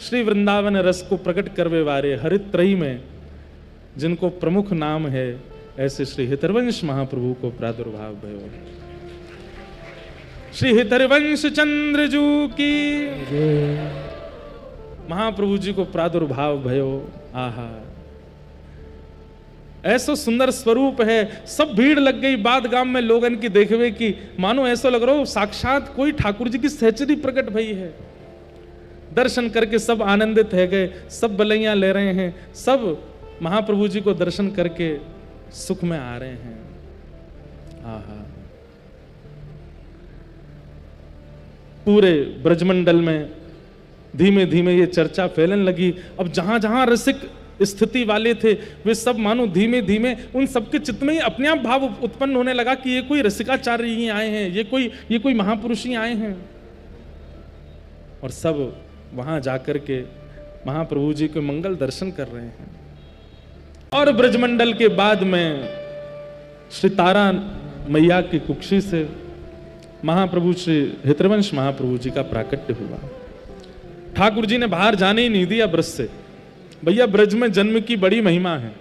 श्री वृंदावन रस को प्रकट करवे वाले हरित्रयी में जिनको प्रमुख नाम है, ऐसे श्री हितरवंश महाप्रभु को प्रादुर्भाव भयो। श्री हितरवंश चंद्र जू की महाप्रभु जी को प्रादुर्भाव भयो। आहा, ऐसा सुंदर स्वरूप है। सब भीड़ लग गई बाद गांव में लोगन की देखवे की, मानो ऐसा लग रहा हो साक्षात कोई ठाकुर जी की सहचरी प्रकट भई है। दर्शन करके सब आनंदित है गए, सब बलैयां ले रहे हैं, सब महाप्रभु जी को दर्शन करके सुख में आ रहे हैं। आहा, पूरे ब्रजमंडल में धीमे धीमे ये चर्चा फैलने लगी। अब जहां जहां रसिक स्थिति वाले थे वे सब मानो धीमे धीमे उन सबके चित्त में ही अपने आप भाव उत्पन्न होने लगा कि ये कोई रसिकाचार्य ही आए हैं, ये कोई महापुरुष ही आए हैं। और सब वहां जाकर के महाप्रभु जी के मंगल दर्शन कर रहे हैं। और ब्रजमंडल के बाद में श्री तारा मैया की कुक्षी से महाप्रभु श्री हितरवंश महाप्रभु जी का प्राकट्य हुआ। ठाकुर जी ने बाहर जाने ही नहीं दिया ब्रज से। भैया ब्रज में जन्म की बड़ी महिमा है।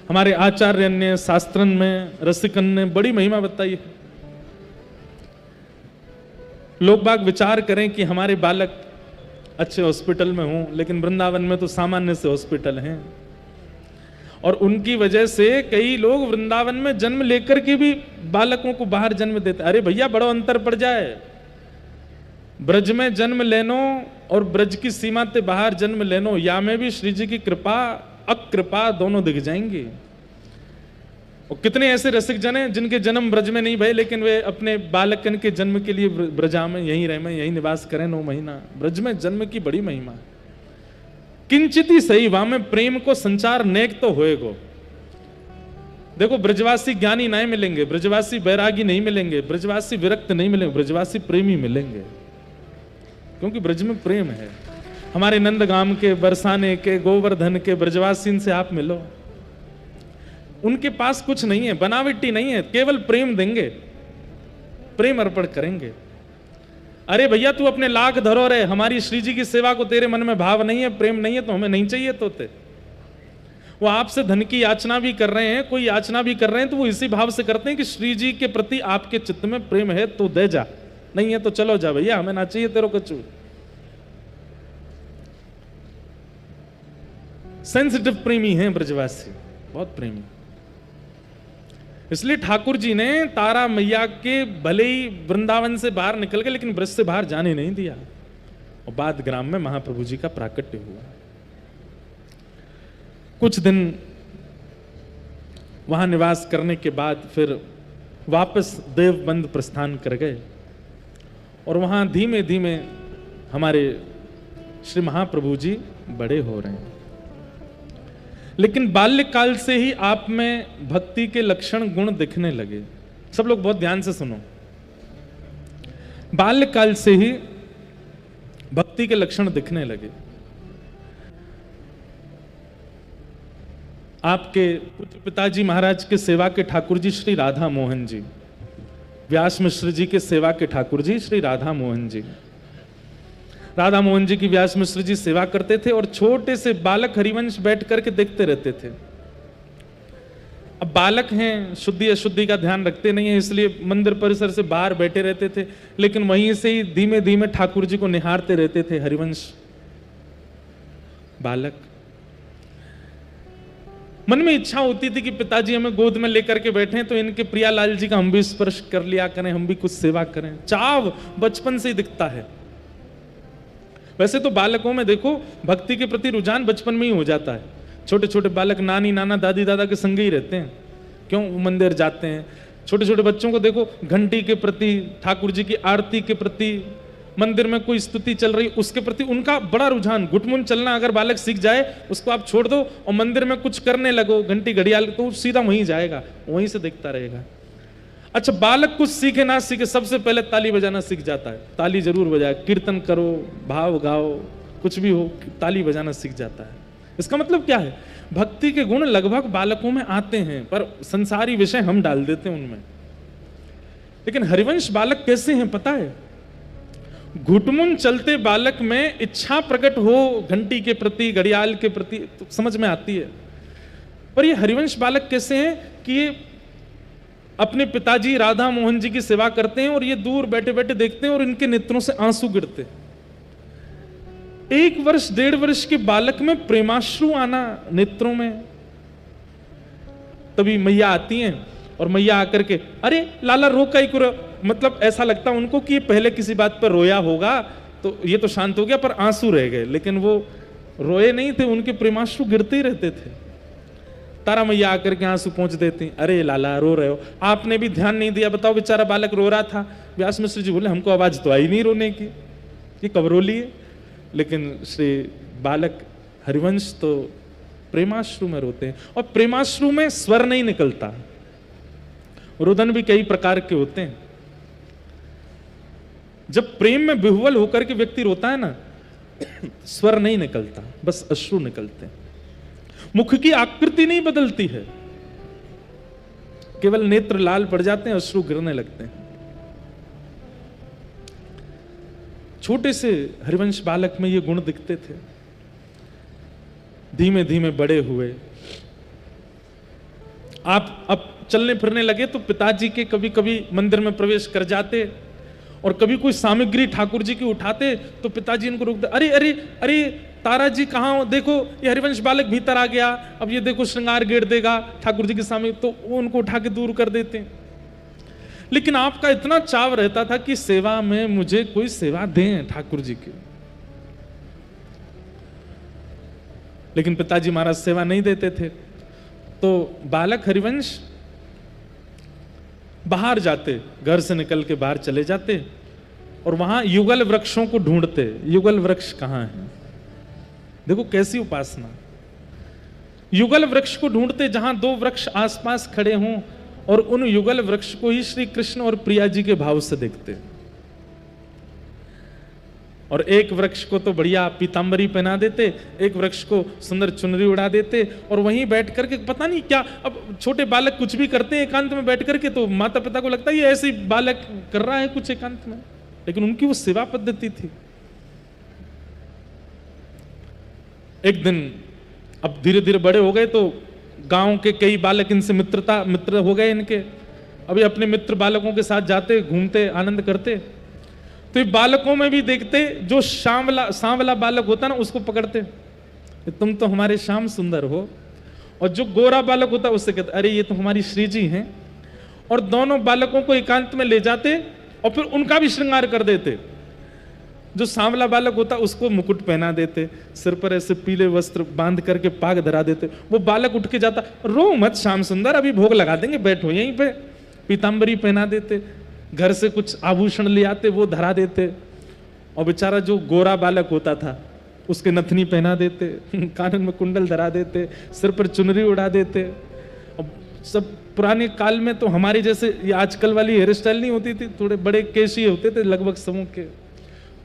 हमारे आचार्य ने शास्त्रन में रसिकन ने बड़ी महिमा बताई है। लोग बाग विचार करें कि हमारे बालक अच्छे हॉस्पिटल में हों, लेकिन वृंदावन में तो सामान्य से हॉस्पिटल हैं और उनकी वजह से कई लोग वृंदावन में जन्म लेकर के भी बालकों को बाहर जन्म देते। अरे भैया बड़ा अंतर पड़ जाए, ब्रज में जन्म लेनो और ब्रज की सीमा से बाहर जन्म लेनो, या में भी श्री जी की कृपा अकृपा दोनों दिख जाएंगी। और कितने ऐसे रसिक जन हैं जिनके जन्म ब्रज में नहीं भये, लेकिन वे अपने बालकन के जन्म के लिए ब्रजा में यहीं रहे, यहीं निवास करें 9 महीना। ब्रज में जन्म की बड़ी महिमा है। किंचित ही सही वहां में प्रेम को संचार नेक तो होएगो। देखो ब्रजवासी ज्ञानी नहीं मिलेंगे, ब्रजवासी बैरागी नहीं मिलेंगे, ब्रजवासी विरक्त नहीं मिलेंगे, ब्रजवासी प्रेमी मिलेंगे, क्योंकि ब्रज में प्रेम है। हमारे नंदगाम के, बरसाने के, गोवर्धन के ब्रजवासी से आप मिलो, उनके पास कुछ नहीं है, बनावटी नहीं है, केवल प्रेम देंगे, प्रेम अर्पण करेंगे। अरे भैया तू अपने लाख धरो रे, हमारी श्री जी की सेवा को तेरे मन में भाव नहीं है, प्रेम नहीं है, तो हमें नहीं चाहिए तोते। वो आपसे धन की याचना भी कर रहे हैं, कोई याचना भी कर रहे हैं, तो वो इसी भाव से करते हैं कि श्री जी के प्रति आपके चित्त में प्रेम है तो दे जा, नहीं है तो चलो जा भैया, हमें ना चाहिए तेरे को कछु। सेंसिटिव प्रेमी हैं ब्रजवासी, बहुत प्रेमी। इसलिए ठाकुर जी ने तारा मैया के भले ही वृंदावन से बाहर निकल गए, लेकिन ब्रज से बाहर जाने नहीं दिया। और बाद ग्राम में महाप्रभु जी का प्राकट्य हुआ। कुछ दिन वहां निवास करने के बाद फिर वापस देवबंद प्रस्थान कर गए और वहां धीमे धीमे हमारे श्री महाप्रभु जी बड़े हो रहे हैं। लेकिन बाल्यकाल से ही आप में भक्ति के लक्षण गुण दिखने लगे। सब लोग बहुत ध्यान से सुनो। बाल्यकाल से ही भक्ति के लक्षण दिखने लगे। आपके पूज्य पिताजी महाराज के सेवा के ठाकुर जी श्री राधा मोहन जी, व्यास मिश्र जी के सेवा के ठाकुर जी श्री राधा मोहन जी, राधा मोहन जी की व्यास मिश्र जी सेवा करते थे और छोटे से बालक हरिवंश बैठ करके देखते रहते थे। अब बालक हैं, शुद्धि अशुद्धि का ध्यान रखते नहीं है, इसलिए मंदिर परिसर से बाहर बैठे रहते थे, लेकिन वहीं से ही धीमे धीमे ठाकुर जी को निहारते रहते थे हरिवंश बालक। मन में इच्छा होती थी कि पिताजी हमें गोद में लेकर के बैठे तो इनके प्रियालाल जी का हम भी स्पर्श कर लिया करें, हम भी कुछ सेवा करें। चाव बचपन से ही दिखता है। वैसे तो बालकों में देखो भक्ति के प्रति रुझान बचपन में ही हो जाता है। छोटे छोटे बालक नानी नाना दादी दादा के संग ही रहते हैं, क्यों, वो मंदिर जाते हैं। छोटे छोटे बच्चों को देखो घंटी के प्रति, ठाकुर जी की आरती के प्रति, मंदिर में कोई स्तुति चल रही उसके प्रति उनका बड़ा रुझान। घुटमुन चलना अगर बालक सीख जाए, उसको आप छोड़ दो और मंदिर में कुछ करने लगो, घंटी घड़ियाल, तो सीधा वहीं जाएगा, वहीं से देखता रहेगा। अच्छा, बालक कुछ सीखे ना सीखे, सबसे पहले ताली बजाना सीख जाता है। ताली जरूर बजाए, कीर्तन करो, भाव गाओ, कुछ भी हो, ताली बजाना सीख जाता है। इसका मतलब क्या है, भक्ति के गुण लगभग बालकों में आते हैं, पर संसारी विषय हम डाल देते हैं उनमें। लेकिन हरिवंश बालक कैसे हैं पता है? घुटमुन चलते बालक में इच्छा प्रकट हो घंटी के प्रति, घड़ियाल के प्रति, तो समझ में आती है। पर ये हरिवंश बालक कैसे हैं कि ये अपने पिताजी राधा मोहन जी की सेवा करते हैं और ये दूर बैठे बैठे देखते हैं और इनके नेत्रों से आंसू गिरते। 1 वर्ष 1.5 वर्ष के बालक में प्रेमाश्रु आना नेत्रों में। तभी मैया आती हैं और मैया आकर के, अरे लाला रो का ही करो, मतलब ऐसा लगता उनको कि ये पहले किसी बात पर रोया होगा तो ये तो शांत हो गया, पर आंसू रह गए। लेकिन वो रोए नहीं थे, उनके प्रेमाश्रु गिरते ही रहते थे। तारा मैया आकर के आंसू पहुंच देती, अरे लाला रो रहे हो, आपने भी ध्यान नहीं दिया, बताओ बेचारा बालक रो रहा था। व्यास मिश्र जी बोले, हमको आवाज तो आई नहीं रोने की, ये कब रो लिए। लेकिन श्री बालक हरिवंश तो प्रेमाश्रु में रोते हैं, और प्रेमाश्रु में स्वर नहीं निकलता। रुदन भी कई प्रकार के होते हैं। जब प्रेम में विह्वल होकर के व्यक्ति रोता है ना, स्वर नहीं निकलता, बस अश्रु निकलते हैं। मुख की आकृति नहीं बदलती है, केवल नेत्र लाल पड़ जाते हैं, अश्रु गिरने लगते हैं। छोटे से हरिवंश बालक में ये गुण दिखते थे। धीमे धीमे बड़े हुए, आप अब चलने फिरने लगे तो पिताजी के कभी कभी मंदिर में प्रवेश कर जाते, और कभी कोई सामग्री ठाकुर जी की उठाते तो पिताजी इनको रोकते, अरे अरे अरे तारा जी कहाँ हो, देखो ये हरिवंश बालक भीतर आ गया, अब ये देखो श्रृंगार गेड़ देगा ठाकुर जी के सामने, तो वो उनको उठा के दूर कर देते। लेकिन आपका इतना चाव रहता था कि सेवा में मुझे कोई सेवा दें ठाकुर जी की। लेकिन पिताजी महाराज सेवा नहीं देते थे, तो बालक हरिवंश बाहर जाते, घर से निकल के बाहर चले जाते और वहां युगल वृक्षों को ढूंढते। युगल वृक्ष कहां है, देखो कैसी उपासना। युगल वृक्ष को ढूंढते जहां 2 वृक्ष आसपास खड़े हों, और उन युगल वृक्ष को ही श्री कृष्ण और प्रिया जी के भाव से देखते। और एक वृक्ष को तो बढ़िया पीतांबरी पहना देते, एक वृक्ष को सुंदर चुनरी उड़ा देते, और वहीं बैठ करके पता नहीं क्या, अब छोटे बालक कुछ भी करते हैं एकांत में बैठ करके, तो माता पिता को लगता है ये ऐसे बालक कर रहा है कुछ एकांत में, लेकिन उनकी वो सेवा पद्धति थी। एक दिन अब धीरे धीरे बड़े हो गए तो गांव के कई बालक इनसे मित्र हो गए इनके। अभी अपने मित्र बालकों के साथ जाते, घूमते, आनंद करते, तो ये बालकों में भी देखते जो सांवला बालक होता ना, उसको पकड़ते, तुम तो हमारे श्याम सुंदर हो। और जो गोरा बालक होता उससे कहते, अरे ये तो हमारी श्री जी हैं। और दोनों बालकों को एकांत में ले जाते और फिर उनका भी श्रृंगार कर देते। जो सांवला बालक होता उसको मुकुट पहना देते, सिर पर ऐसे पीले वस्त्र बांध करके पाग धरा देते। वो बालक उठ के जाता, रो मत श्याम सुंदर, अभी भोग लगा देंगे, बैठो यहीं पे। पीतांबरी पहना देते, घर से कुछ आभूषण ले आते, वो धरा देते। और बेचारा जो गोरा बालक होता था उसके नथनी पहना देते, कानन में कुंडल धरा देते, सिर पर चुनरी उड़ा देते। अब सब पुराने काल में तो हमारी जैसे ये आजकल वाली हेयर स्टाइल नहीं होती थी, थोड़े बड़े केश ही होते थे, लगभग समूह के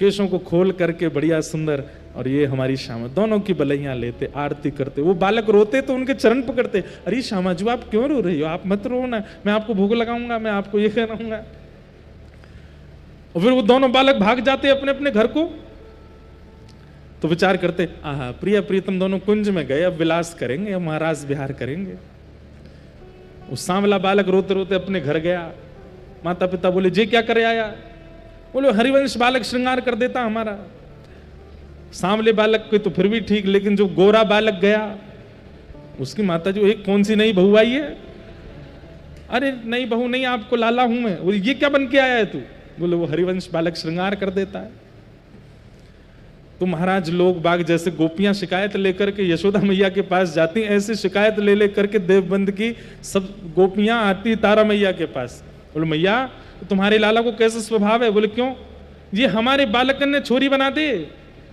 केशों को खोल करके बढ़िया सुंदर। और ये हमारी श्यामा, दोनों की बलैया लेते, आरती करते। वो बालक रोते तो उनके चरण पकड़ते, अरे श्यामा जी आप क्यों रो रही हो, आप मत रो ना, मैं आपको भोग लगाऊंगा, मैं आपको ये कराऊंगा। और फिर वो दोनों बालक भाग जाते अपने अपने घर को। तो विचार करते, आहा प्रिय प्रीतम दोनों कुंज में गए, अब विलास करेंगे, अब महाराज विहार करेंगे। वो सांवला बालक रोते रोते अपने घर गया। माता पिता बोले, जे क्या करे आया? बोले हरिवंश बालक श्रृंगार कर देता हमारा। सांवले बालक को तो फिर भी ठीक, लेकिन जो गोरा बालक गया, उसकी माता जो, एक कौन सी नई बहू आई है? अरे नई बहू नहीं, आपको लाला हूं मैं। बोले ये क्या बन के आया है तू? बोले वो हरिवंश बालक श्रृंगार कर देता है। तो महाराज लोग बाग जैसे गोपियां शिकायत लेकर के यशोदा मैया के पास जाती, ऐसे शिकायत ले लेकर के देवबंद की सब गोपियां आती तारा मैया के पास। बोले मैया तुम्हारे लाला को कैसे स्वभाव है? बोले क्यों? ये हमारे बालकन ने छोरी बना दे,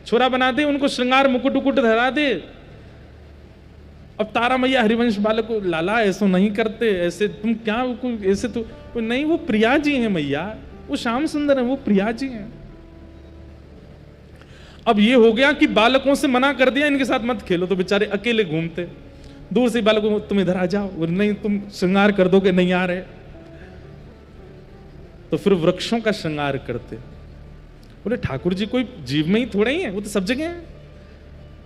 छोरा बना दे, उनको श्रृंगार मुकुट उकुट धरा दे। अब तारा मैया हरिवंश बालक को, लाला ऐसा नहीं करते, ऐसे तुम क्या ऐसे तो नहीं, वो प्रिया जी हैं मैया, वो श्याम सुंदर है, वो प्रिया जी हैं। अब ये हो गया कि बालकों से मना कर दिया इनके साथ मत खेलो, तो बेचारे अकेले घूमते, दूर से बालकों को तुम इधर आ जाओ, नहीं तुम श्रृंगार कर दोगे, नहीं आ रहे, तो फिर वृक्षों का श्रृंगार करते। बोले ठाकुर जी कोई जीव में ही थोड़े ही है, वो तो सब जगह है।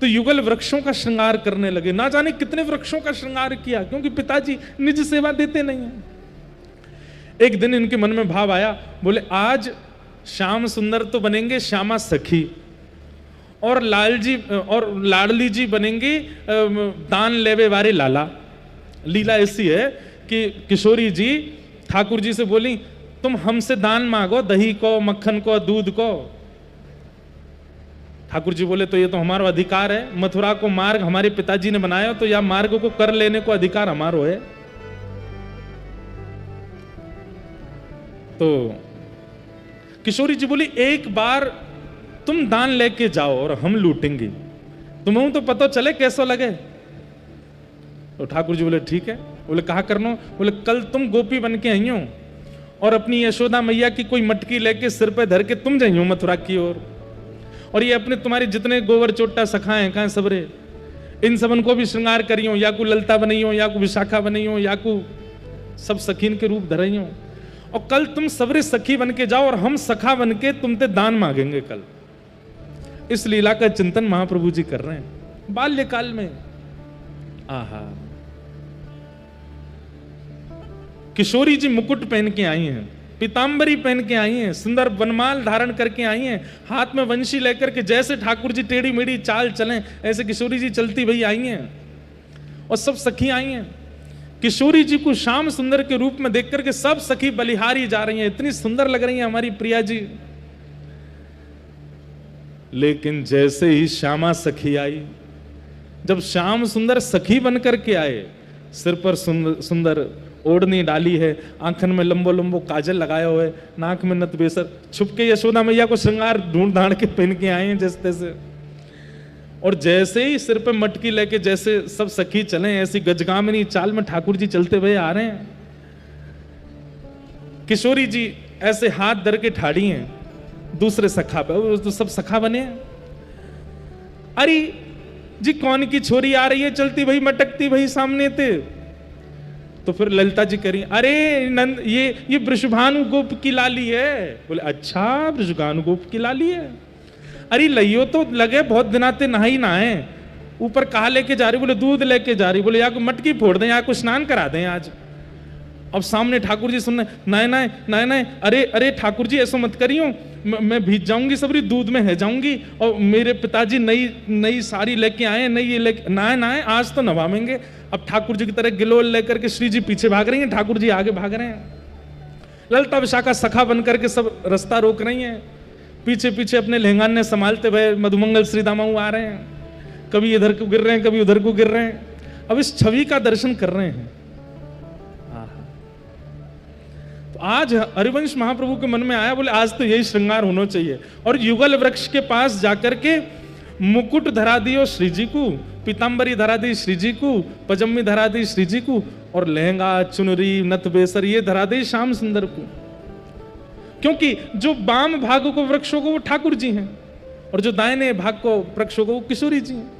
तो युगल वृक्षों का श्रृंगार करने लगे, ना जाने कितने वृक्षों का श्रृंगार किया, क्योंकि पिताजी निज सेवा देते नहीं है। एक दिन इनके मन में भाव आया, बोले आज श्याम सुंदर तो बनेंगे श्यामा सखी, और लाल जी और लाडली जी बनेंगे दान लेवे वारे लाला। लीला ऐसी है कि किशोरी जी ठाकुर जी से बोली तुम हमसे दान मांगो, दही को, मक्खन को, दूध को। ठाकुर जी बोले तो ये तो हमारा अधिकार है, मथुरा को मार्ग हमारे पिताजी ने बनाया, तो यह मार्ग को कर लेने को अधिकार हमारो है। तो किशोरी जी बोली एक बार तुम दान लेके जाओ और हम लूटेंगे, तुम्हें तो पता चले कैसा लगे। तो ठाकुर जी बोले ठीक है। बोले कहा करनो? बोले कल तुम गोपी बन के आई हो और अपनी यशोदा मैया की कोई मटकी लेके सिर पे धर के तुम जाइयो मथुरा की ओर, और ये अपने तुम्हारे जितने गोवर चोटा सखाए कहां सबरे, इन सबन को भी श्रृंगार करियो, या को ललता बनाइयो, या को विशाखा बनाइयो, या को सब सखीन के रूप धराइयो, और कल तुम सबरे सखी बन के जाओ और हम सखा बन के तुमसे दान मांगेंगे कल। इस लीला का चिंतन महाप्रभु जी कर रहे हैं बाल्यकाल में। आहा, किशोरी जी मुकुट पहन के आई हैं, पीतांबरी पहन के आई हैं, सुंदर वनमाल धारण करके आई हैं, हाथ में वंशी लेकर के, जैसे ठाकुर जी टेढ़ी मेढ़ी चाल चलें ऐसे किशोरी जी चलती भई आई हैं, और सब सखी आई हैं। किशोरी जी को श्याम सुंदर के रूप में देख करके सब सखी बलिहारी जा रही हैं, इतनी सुंदर लग रही हैं हमारी प्रिया जी। लेकिन जैसे ही श्यामा सखी आई, जब श्याम सुंदर सखी बन करके आए, सिर पर सुंदर सुंदर ओढ़नी डाली है, आंखन में लंबो लंबो काजल लगाया हुआ है, नाक में नथ बेसर, छुपके यशोदा मैया को श्रृंगार ढूंढ ढांड के पहन के आए हैं जैसे तैसे, और जैसे ही सिर पे मटकी लेके जैसे सब सखी चले, ऐसी गजगामिनी चाल में ठाकुर जी चलते हुए आ रहे हैं। किशोरी जी ऐसे हाथ धर के ठाड़ी हैं, दूसरे सखा पे, तो सब सखा बने हैं। अरे जी कौन की छोरी आ रही है चलती भाई मटकती भाई सामने थे। तो फिर ललिता जी कह रही अरे नंद ये वृषभानु गोप की लाली है। बोले अच्छा वृषभानु गोप की लाली है। अरे लइयो तो लगे बहुत दिनाते नहाई नहाए, ऊपर कहा लेके जा रही? बोले दूध लेके जा रही। बोले या को मटकी फोड़ दें, या को स्नान करा दें आज। अब सामने ठाकुर जी सुनने, नहीं नहीं नहीं नहीं, अरे अरे ठाकुर जी ऐसा मत करियो, मैं भीज जाऊंगी सबरी, दूध में है जाऊंगी, और मेरे पिताजी नई नई साड़ी लेके आए, नई ये लेके, ना ना आज तो नवामेंगे। अब ठाकुर जी की तरह गिलोल लेकर के श्री जी पीछे भाग रही हैं, ठाकुर जी आगे भाग रहे हैं। ललिता विशाखा सखा बन करके सब रास्ता रोक रही हैं, पीछे पीछे अपने लहंगाने संभालते हुए मधुमंगल श्री दामाऊ आ रहे हैं, कभी इधर को गिर रहे हैं कभी उधर को गिर रहे हैं। अब इस छवि का दर्शन कर रहे हैं। तो आज हरिवंश महाप्रभु के मन में आया, बोले आज तो यही श्रृंगार होना चाहिए, और युगल वृक्ष के पास जाकर के मुकुट धरा दियो श्री जी को, पीतांबरी धरा दी श्री जी को, पजम्मी धरा दी श्री जी को, और लहंगा चुनरी नथ बेसर ये धरा दी श्याम सुंदर को। क्योंकि जो वाम भाग को वृक्षों को वो ठाकुर जी हैं, और जो दाहिने भाग को वृक्षों को वो किशोरी जी हैं।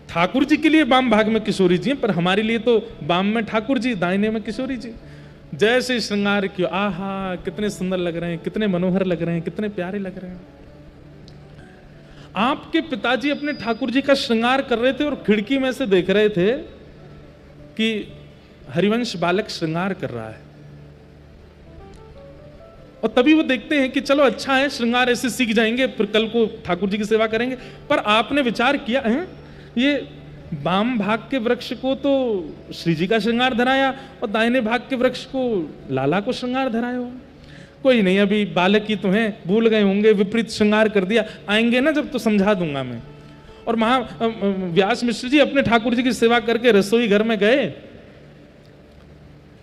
ठाकुर जी के लिए वाम भाग में किशोरी जी हैं, पर हमारे लिए तो वाम में ठाकुर जी, दाहिने में किशोरी जी। जैसे श्रृंगार किया, आहा कितने सुंदर लग रहे हैं, कितने मनोहर लग रहे हैं, कितने प्यारे लग रहे हैं। आपके पिताजी अपने ठाकुर जी का श्रृंगार कर रहे थे और खिड़की में से देख रहे थे कि हरिवंश बालक श्रृंगार कर रहा है, और तभी वो देखते हैं कि चलो अच्छा है श्रृंगार ऐसे सीख जाएंगे, फिर कल को ठाकुर जी की सेवा करेंगे। पर आपने विचार किया है ये वाम भाग के वृक्ष को तो श्री जी का श्रृंगार धराया, और दाहिने भाग के वृक्ष को लाला को श्रृंगार धराया। कोई नहीं, अभी बालक ही तो हैं, भूल गए होंगे, विपरीत श्रृंगार कर दिया, आएंगे ना जब तो समझा दूंगा मैं। और व्यास मिश्र जी अपने ठाकुर जी की सेवा करके रसोई घर में गए,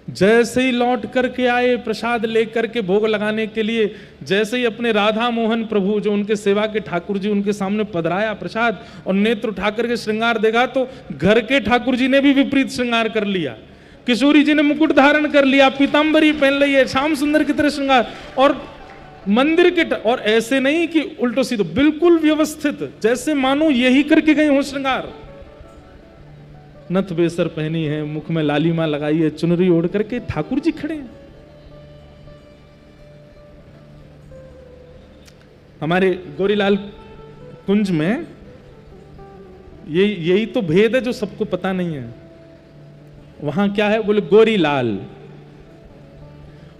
जैसे ही लौट करके आए प्रसाद लेकर के भोग लगाने के लिए, जैसे ही अपने राधा मोहन प्रभु जो उनके सेवा के ठाकुर जी उनके सामने पधराया प्रसाद और नेत्र उठा करके श्रृंगार देखा तो घर के ठाकुर जी ने भी विपरीत श्रृंगार कर लिया। किशोरी जी ने मुकुट धारण कर लिया, पीतांबरी पहन ली है, श्याम सुंदर की तरह श्रृंगार, और मंदिर के और ऐसे नहीं कि उल्टो सीधो, बिल्कुल व्यवस्थित, जैसे मानो यही करके गए हो श्रृंगार। नथ बेसर पहनी है, मुख में लालिमा लगाई है, चुनरी ओढ़ करके ठाकुर जी खड़े हैं। हमारे गोरीलाल कुंज में यही तो भेद है जो सबको पता नहीं है। वहां क्या है, बोले गोरीलाल,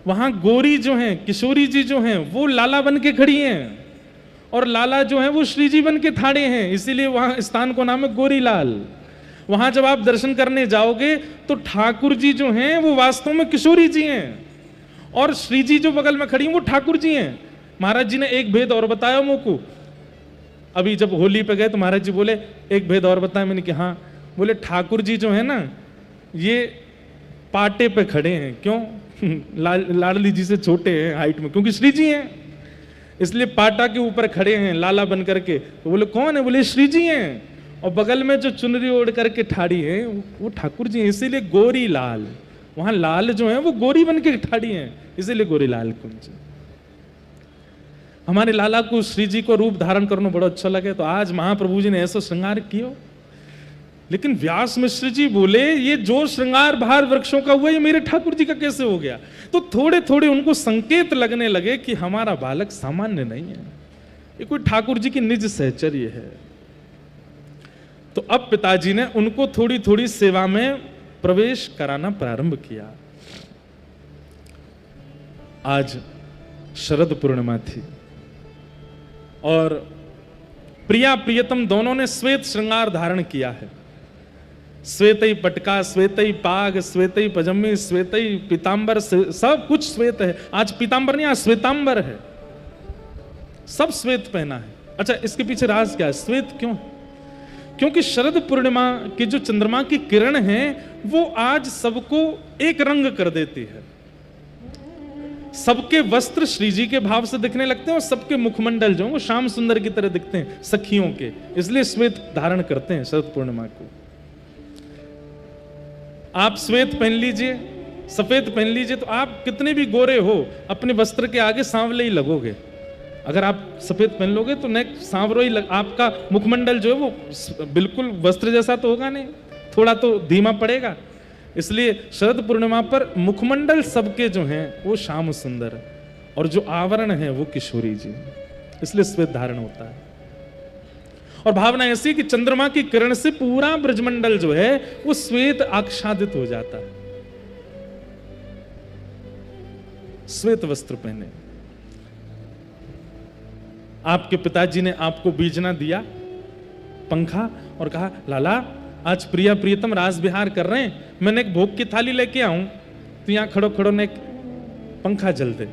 वहां गोरी जो हैं, किशोरी जी जो हैं, वो लाला बन के खड़ी हैं, और लाला जो है वो श्री जी बन के थाड़े हैं, इसीलिए वहां स्थान को नाम है गोरीलाल। वहां जब आप दर्शन करने जाओगे तो ठाकुर जी जो हैं वो वास्तव में किशोरी जी हैं, और श्री जी जो बगल में खड़ी हैं वो ठाकुर जी हैं। महाराज जी ने एक भेद और बताया मोको, अभी जब होली पे गए तो महाराज जी बोले एक भेद और बताया। मैंने कहा हाँ, बोले ठाकुर जी जो है ना ये पाटे पे खड़े हैं, क्यों? लाडली जी से छोटे हैं हाइट में, क्योंकि श्री जी हैं, इसलिए पाटा के ऊपर खड़े हैं लाला बन करके। तो बोले कौन है? बोले श्री जी हैं, और बगल में जो चुनरी ओढ़ करके ठाड़ी है वो ठाकुर जी हैं, इसीलिए गोरी लाल। वहां लाल जो है वो गोरी बन के ठाड़ी हैं, इसीलिए गोरी लाल कुंज। हमारे लाला को श्री जी को रूप धारण करना बड़ा अच्छा लगे, तो आज महाप्रभु जी ने ऐसा श्रृंगार किया। लेकिन व्यास मिश्र जी बोले ये जो श्रृंगार बाहर वृक्षों का हुआ ये मेरे ठाकुर जी का कैसे हो गया? तो थोड़े थोड़े उनको संकेत लगने लगे कि हमारा बालक सामान्य नहीं है, ये कोई ठाकुर जी की निज सहचर्य है। तो अब पिताजी ने उनको थोड़ी थोड़ी सेवा में प्रवेश कराना प्रारंभ किया। आज शरद पूर्णिमा थी और प्रिया प्रियतम दोनों ने श्वेत श्रृंगार धारण किया है। श्वेतई पटका, श्वेतई पाग, श्वेतई पजम्मी, श्वेतई पीतांबर, सब कुछ श्वेत है। आज पीतांबर नहीं, आज श्वेतांबर है, सब श्वेत पहना है। अच्छा, इसके पीछे राज क्या है? श्वेत क्यों? क्योंकि शरद पूर्णिमा की जो चंद्रमा की किरण है वो आज सबको एक रंग कर देती है। सबके वस्त्र श्री जी के भाव से दिखने लगते हैं और सबके मुखमंडल जो वो श्याम सुंदर की तरह दिखते हैं सखियों के, इसलिए श्वेत धारण करते हैं शरद पूर्णिमा को। आप श्वेत पहन लीजिए, सफेद पहन लीजिए, तो आप कितने भी गोरे हो अपने वस्त्र के आगे सांवले ही लगोगे। अगर आप सफेद पहन लोगे तो नेक सांवरो ही आपका मुखमंडल जो है वो बिल्कुल वस्त्र जैसा तो होगा नहीं, थोड़ा तो धीमा पड़ेगा। इसलिए शरद पूर्णिमा पर मुखमंडल सबके जो हैं वो श्याम सुंदर और जो आवरण है वो किशोरी जी, इसलिए श्वेत धारण होता है। और भावना ऐसी कि चंद्रमा की किरण से पूरा ब्रजमंडल जो है वो श्वेत आच्छादित हो जाता है। श्वेत वस्त्र पहने। आपके पिताजी ने आपको बीजना दिया पंखा और कहा लाला आज प्रिया प्रियतम रास विहार कर रहे हैं, मैंने एक भोग की थाली लेके आऊं तो यहां खड़ो खड़ो ने एक पंखा जल दे।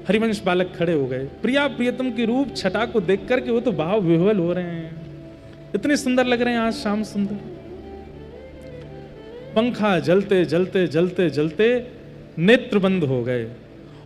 हरिवंश बालक खड़े हो गए। प्रिया प्रियतम की रूप छटा को देख करके वो तो भाव विह्वल हो रहे हैं, इतने सुंदर लग रहे हैं आज श्याम सुंदर। पंखा जलते जलते जलते जलते नेत्र बंद हो गए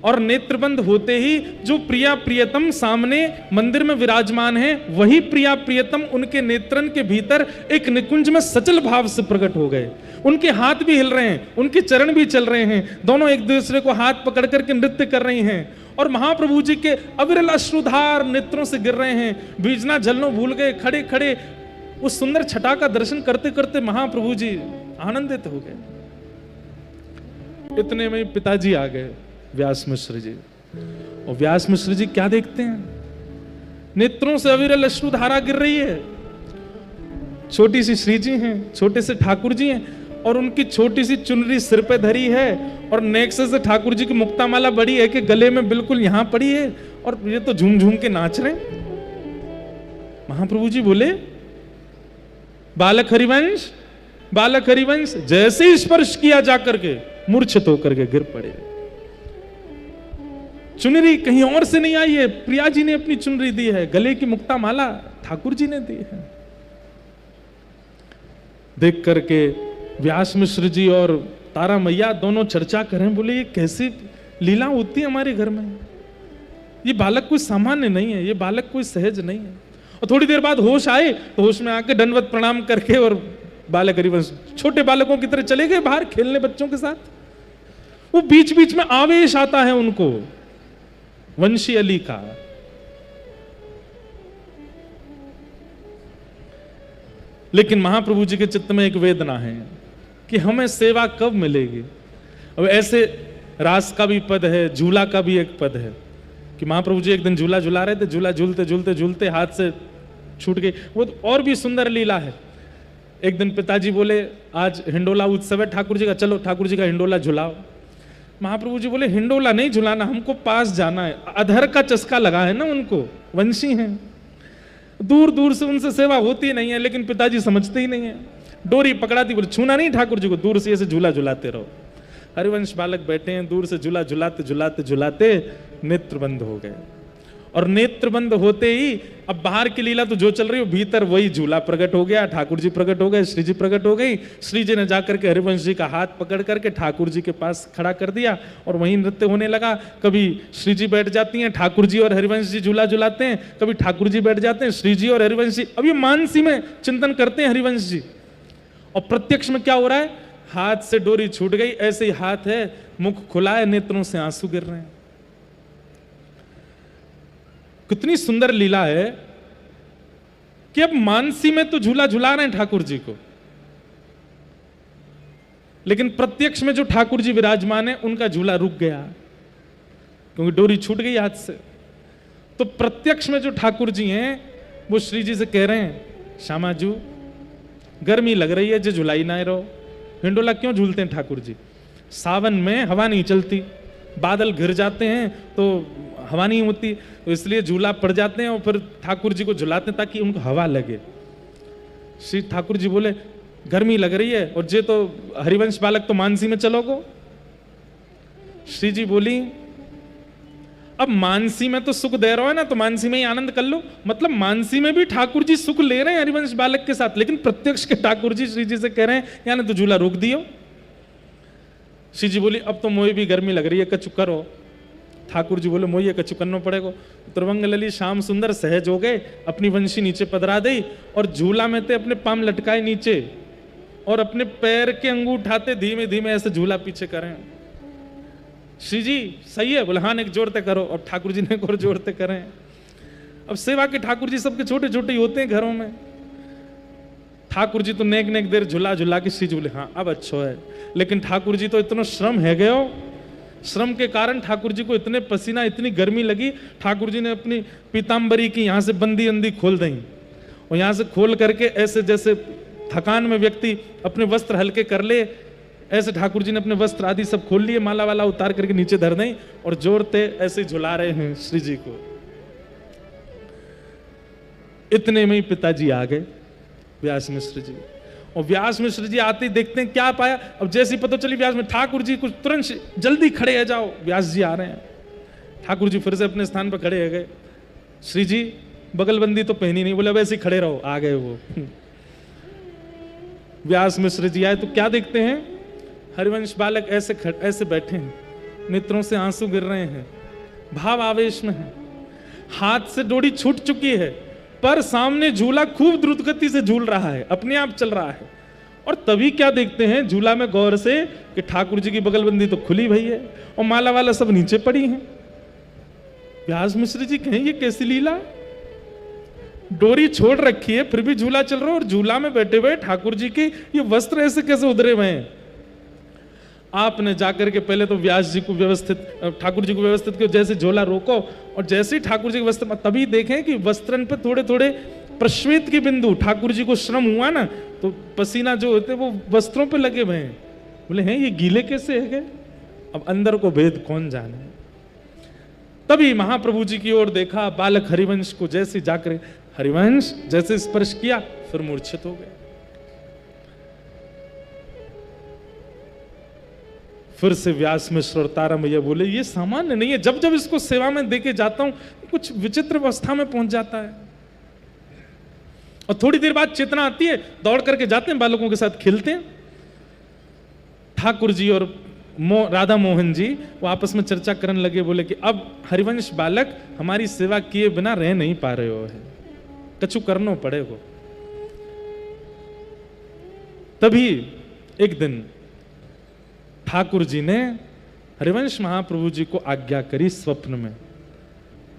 और नेत्र बंद होते ही जो प्रिया प्रियतम सामने मंदिर में विराजमान है वही प्रिया प्रियतम उनके नेत्रन के भीतर एक निकुंज में सचल भाव से प्रकट हो गए। उनके हाथ भी हिल रहे हैं, उनके चरण भी चल रहे हैं, दोनों एक दूसरे को हाथ पकड़ करके नृत्य कर रही हैं और महाप्रभु जी के अविरल अश्रुधार नेत्रों से गिर रहे हैं। बीजना झलनो भूल गए, खड़े खड़े उस सुंदर छटा का दर्शन करते करते महाप्रभु जी आनंदित हो गए। इतने में पिताजी आ गए व्यास मिश्र जी, और व्यास मिश्र जी क्या देखते हैं? नेत्रों से अविरल अश्रुधारा गिर रही है। छोटी सी श्री जी हैं, छोटे से ठाकुर जी हैं और उनकी छोटी सी चुनरी सिर पे धरी है और नेक्से से ठाकुर जी की मुक्तामाला बड़ी है कि गले में बिल्कुल यहां पड़ी है और ये तो झूम झूम के नाच रहे हैं। महाप्रभु जी बोले बालक हरिवंश, बालक हरिवंश, जैसे ही स्पर्श किया जाकर के मूर्छित होकर के गिर पड़े। चुनरी कहीं और से नहीं आई है, प्रिया जी ने अपनी चुनरी दी है, गले की मुक्ता माला ठाकुर जी ने दी है। देख करके व्यास मिश्र जी और तारा मैया दोनों चर्चा करें, बोले ये कैसी लीला होती है हमारे घर में, ये बालक कोई सामान्य नहीं है, ये बालक कोई सहज नहीं है। और थोड़ी देर बाद होश आए तो होश में आके दंडवत प्रणाम करके और बालक हरिवंश छोटे बालकों की तरह चले गए बाहर खेलने बच्चों के साथ। वो बीच बीच में आवेश आता है उनको वंशी अली का। लेकिन महाप्रभु जी के चित्त में एक वेदना है कि हमें सेवा कब मिलेगी। अब ऐसे रास का भी पद है, झूला का भी एक पद है कि महाप्रभु जी एक दिन झूला झूला रहे थे, झूला झूलते झूलते झूलते हाथ से छूट गई। वो और भी सुंदर लीला है। एक दिन पिताजी बोले आज हिंडोला उत्सव है ठाकुर जी का, चलो ठाकुर जी का हिंडोला झुलाओ। महाप्रभु जी बोले हिंडोला नहीं झुलाना, हमको पास जाना है। अधर का चस्का लगा है ना उनको, वंशी हैं, दूर दूर से उनसे सेवा होती नहीं है, लेकिन पिताजी समझते ही नहीं है। डोरी पकड़ा दी, बोले छूना नहीं ठाकुर जी को, दूर से ऐसे झूला झुलाते रहो। हरिवंश बालक बैठे हैं, दूर से झूला झुलाते झुलाते झुलाते नेत्र बंद हो गए। और नेत्र बंद होते ही अब बाहर की लीला तो जो चल रही हो, भीतर वही झूला प्रकट हो गया, ठाकुर जी प्रकट हो गए, श्री जी प्रकट हो गई। श्री जी ने जाकर के हरिवंश जी का हाथ पकड़ करके ठाकुर जी के पास खड़ा कर दिया और वहीं नृत्य होने लगा। कभी श्री जी बैठ जाती हैं, ठाकुर जी और हरिवंश जी झूला झुलाते हैं, कभी ठाकुर जी बैठ जाते हैं, श्री जी और हरिवंश जी। अब ये मानसी में चिंतन करते हैं हरिवंश जी, और प्रत्यक्ष में क्या हो रहा है, हाथ से डोरी छूट गई, ऐसे ही हाथ है, मुख खुला है, नेत्रों से आंसू गिर रहे हैं। कितनी सुंदर लीला है कि अब मानसी में तो झूला झुला रहे हैं ठाकुर जी को, लेकिन प्रत्यक्ष में जो ठाकुर जी विराजमान है उनका झूला रुक गया क्योंकि डोरी छूट गई हाथ से। तो प्रत्यक्ष में जो ठाकुर जी हैं वो श्री जी से कह रहे हैं श्यामाजू गर्मी लग रही है, जो झुलाई ना रहो। हिंडोला क्यों झूलते हैं ठाकुर जी? सावन में हवा नहीं चलती, बादल घिर जाते हैं तो हवा नहीं होती, तो इसलिए झूला पड़ जाते हैं और फिर ठाकुर जी को झुलाते हैं ताकि उनको हवा लगे। श्री ठाकुर जी बोले गर्मी लग रही है और जे तो हरिवंश बालक तो मानसी में चलोगो। श्री जी बोली अब मानसी में तो सुख दे रहा है ना, तो मानसी में ही आनंद कर लो। मतलब मानसी में भी ठाकुर जी सुख ले रहे हैं हरिवंश बालक के साथ, लेकिन प्रत्यक्ष के ठाकुर जी श्री जी से कह रहे हैं यानी तो झूला रोक दियो। श्री जी बोली अब तो मोई भी गर्मी लग रही है, कछु करो। ठाकुर जी बोले मोई कछु करना पड़ेगा। त्रिभंग लली श्याम सुंदर सहज हो गए, अपनी वंशी नीचे पधरा दी और झूला में थे अपने पाम लटकाए नीचे और अपने पैर के अंगूठ उठाते धीमे धीमे ऐसे झूला पीछे करें। श्री जी सही है, बोले हाँ एक जोड़ते करो। अब ठाकुर जी ने और जोड़ते करें। अब सेवा के ठाकुर जी सबके छोटे छोटे ही होते हैं घरों में। ठाकुर जी तो नेक नेक देर झुला झुला के श्री जी बोले हाँ अब अच्छा है, लेकिन ठाकुर जी तो इतना श्रम है गयो, श्रम के कारण ठाकुर जी को इतने पसीना इतनी गर्मी लगी, ठाकुर जी ने अपनी पीताम्बरी की यहाँ से बंदी अंदी खोल दी और यहाँ से खोल करके ऐसे जैसे थकान में व्यक्ति अपने वस्त्र हल्के कर ले, ऐसे ठाकुर जी ने अपने वस्त्र आदि सब खोल लिए, माला वाला उतार करके नीचे धर दें और जोरते ऐसे झुला रहे हैं श्री जी को। इतने में ही पिताजी आ गए व्यास मिश्र जी, और व्यास मिश्र जी आते ही देखते हैं क्या पाया। अब जैसी पता चली व्यास में ठाकुर जी कुछ तुरंत जल्दी खड़े है, जाओ व्यास जी आ रहे हैं। ठाकुर जी फिर से अपने स्थान पर खड़े हो गए। श्री जी बगलबंदी तो पहनी नहीं, बोले वैसे ही खड़े रहो। आ गए वो। व्यास मिश्र जी आए तो क्या देखते हैं, हरिवंश बालक ऐसे बैठे हैं, नेत्रों से आंसू गिर रहे हैं, भाव आवेश में है, हाथ से डोरी छूट चुकी है पर सामने झूला खूब द्रुत गति से झूल रहा है, अपने आप चल रहा है। और तभी क्या देखते हैं झूला में गौर से कि ठाकुर जी की बगलबंदी तो खुली भई है और माला वाला सब नीचे पड़ी है। व्यास मिश्र जी कहें ये कैसी लीला, डोरी छोड़ रखी है फिर भी झूला चल रहा है और झूला में बैठे हुए ठाकुर जी के ये वस्त्र ऐसे कैसे उधरे हुए हैं। आपने जाकर के पहले तो व्यास जी को व्यवस्थित, ठाकुर जी को व्यवस्थित किया, जैसे झोला रोको और जैसे ही ठाकुर जी के वस्त्र, तभी देखें कि वस्त्रन पे थोड़े थोड़े प्रश्वेत के बिंदु, ठाकुर जी को श्रम हुआ ना तो पसीना जो होते वो वस्त्रों पे लगे हुए हैं। बोले हैं ये गीले कैसे है गए, अब अंदर को भेद कौन जाने। तभी महाप्रभु जी की ओर देखा, बालक हरिवंश को जैसे जाकर हरिवंश जैसे स्पर्श किया फिर मूर्छित हो गए। फिर से व्यास मिश्र और तारा मैया बोले ये सामान्य नहीं है, जब जब इसको सेवा में देके जाता हूं कुछ विचित्र अवस्था में पहुंच जाता है। और थोड़ी देर बाद चेतना आती है, दौड़ करके जाते हैं, बालकों के साथ खेलते हैं। ठाकुर जी और राधा मोहन जी वो आपस में चर्चा करने लगे, बोले कि अब हरिवंश बालक हमारी सेवा किए बिना रह नहीं पा रहे हो, है कछु करना पड़ेगा। तभी एक दिन ठाकुर जी ने हरिवंश महाप्रभु जी को आज्ञा करी स्वप्न में,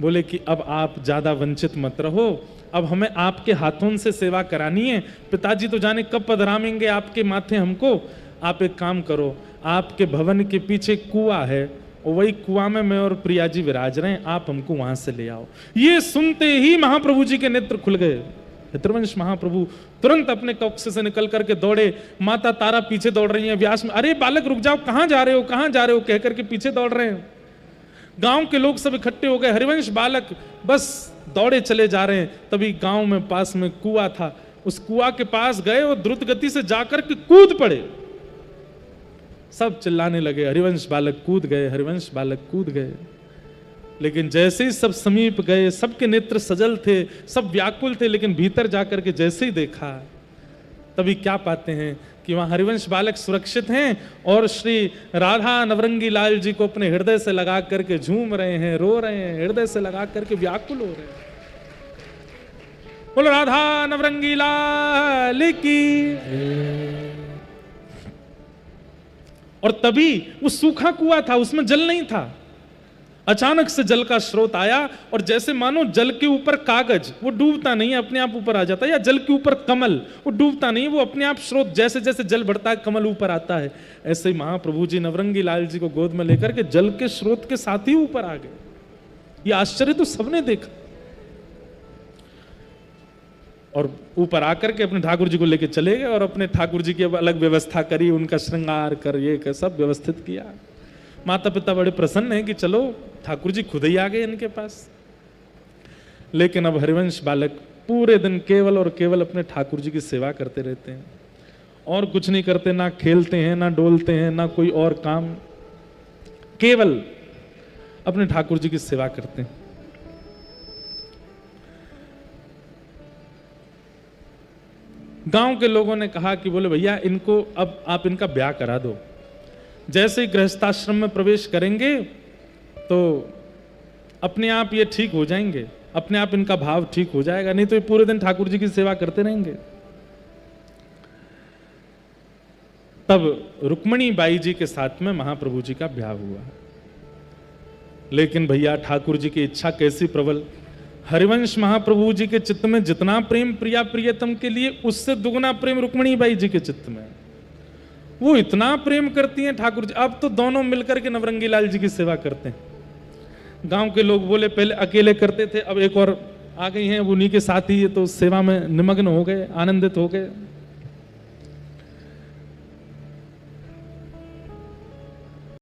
बोले कि अब आप ज्यादा वंचित मत रहो, अब हमें आपके हाथों से सेवा करानी है। पिताजी तो जाने कब पधरामेंगे आपके माथे हमको, आप एक काम करो, आपके भवन के पीछे कुआं है, और वही कुआं में मैं और प्रिया जी विराज रहे हैं, आप हमको वहां से ले आओ। ये सुनते ही महाप्रभु जी के नेत्र खुल गए। पितृवंश महाप्रभु तुरंत अपने कक्ष से निकल करके दौड़े, माता तारा पीछे दौड़ रही है। व्यास में, अरे बालक रुक जाओ, कहां जा रहे हो, कहां जा रहे हो, कहकर के पीछे दौड़ रहे हैं। गांव के लोग सब इकट्ठे हो गए, हरिवंश बालक बस दौड़े चले जा रहे हैं। तभी गांव में पास में कुआं था, उस कुआं के पास गए और द्रुत गति से जाकर के कूद पड़े। सब चिल्लाने लगे, हरिवंश बालक कूद गए, हरिवंश बालक कूद गए। लेकिन जैसे ही सब समीप गए, सबके नेत्र सजल थे, सब व्याकुल थे, लेकिन भीतर जाकर के जैसे ही देखा, तभी क्या पाते हैं कि वहां हरिवंश बालक सुरक्षित हैं और श्री राधा नवरंगी लाल जी को अपने हृदय से लगा करके झूम रहे हैं, रो रहे हैं, हृदय से लगा करके व्याकुल हो रहे हैं। बोलो राधा नवरंगी लाल की। और तभी वो सूखा कुआं था, उसमें जल नहीं था। अचानक से जल का स्रोत आया और जैसे मानो जल के ऊपर कागज, वो डूबता नहीं है, अपने आप ऊपर आ जाता है, या जल के ऊपर कमल, वो डूबता नहीं, वो अपने आप स्रोत, जैसे जैसे जल बढ़ता है कमल ऊपर आता है। ऐसे ही महाप्रभु जी नवरंगी लाल जी को गोद में लेकर के जल के स्रोत के साथ ही ऊपर आ गए। ये आश्चर्य तो सबने देखा। और ऊपर आकर के अपने ठाकुर जी को लेके चले गए और अपने ठाकुर जी की अलग व्यवस्था करी, उनका श्रृंगार कर ये कर सब व्यवस्थित किया। माता पिता बड़े प्रसन्न हैं कि चलो ठाकुर जी खुद ही आ गए इनके पास। लेकिन अब हरिवंश बालक पूरे दिन केवल और केवल अपने ठाकुर जी की सेवा करते रहते हैं और कुछ नहीं करते, ना खेलते हैं, ना डोलते हैं, ना कोई और काम, केवल अपने ठाकुर जी की सेवा करते हैं। गांव के लोगों ने कहा कि बोले भैया इनको अब आप इनका ब्याह करा दो, जैसे ही गृहस्थाश्रम में प्रवेश करेंगे तो अपने आप ये ठीक हो जाएंगे, अपने आप इनका भाव ठीक हो जाएगा, नहीं तो ये पूरे दिन ठाकुर जी की सेवा करते रहेंगे। तब रुक्मणी बाई जी के साथ में महाप्रभु जी का ब्याह हुआ। लेकिन भैया ठाकुर जी की इच्छा कैसी प्रबल, हरिवंश महाप्रभु जी के चित्त में जितना प्रेम प्रिया प्रियतम के लिए, उससे दुगना प्रेम रुक्मणी बाई जी के चित्त में। वो इतना प्रेम करती हैं ठाकुर जी, अब तो दोनों मिलकर के नवरंगी लाल जी की सेवा करते हैं। गांव के लोग बोले पहले अकेले करते थे, अब एक और आ गई हैं, उन्हीं के साथ ही ये तो सेवा में निमग्न हो गए, आनंदित हो गए।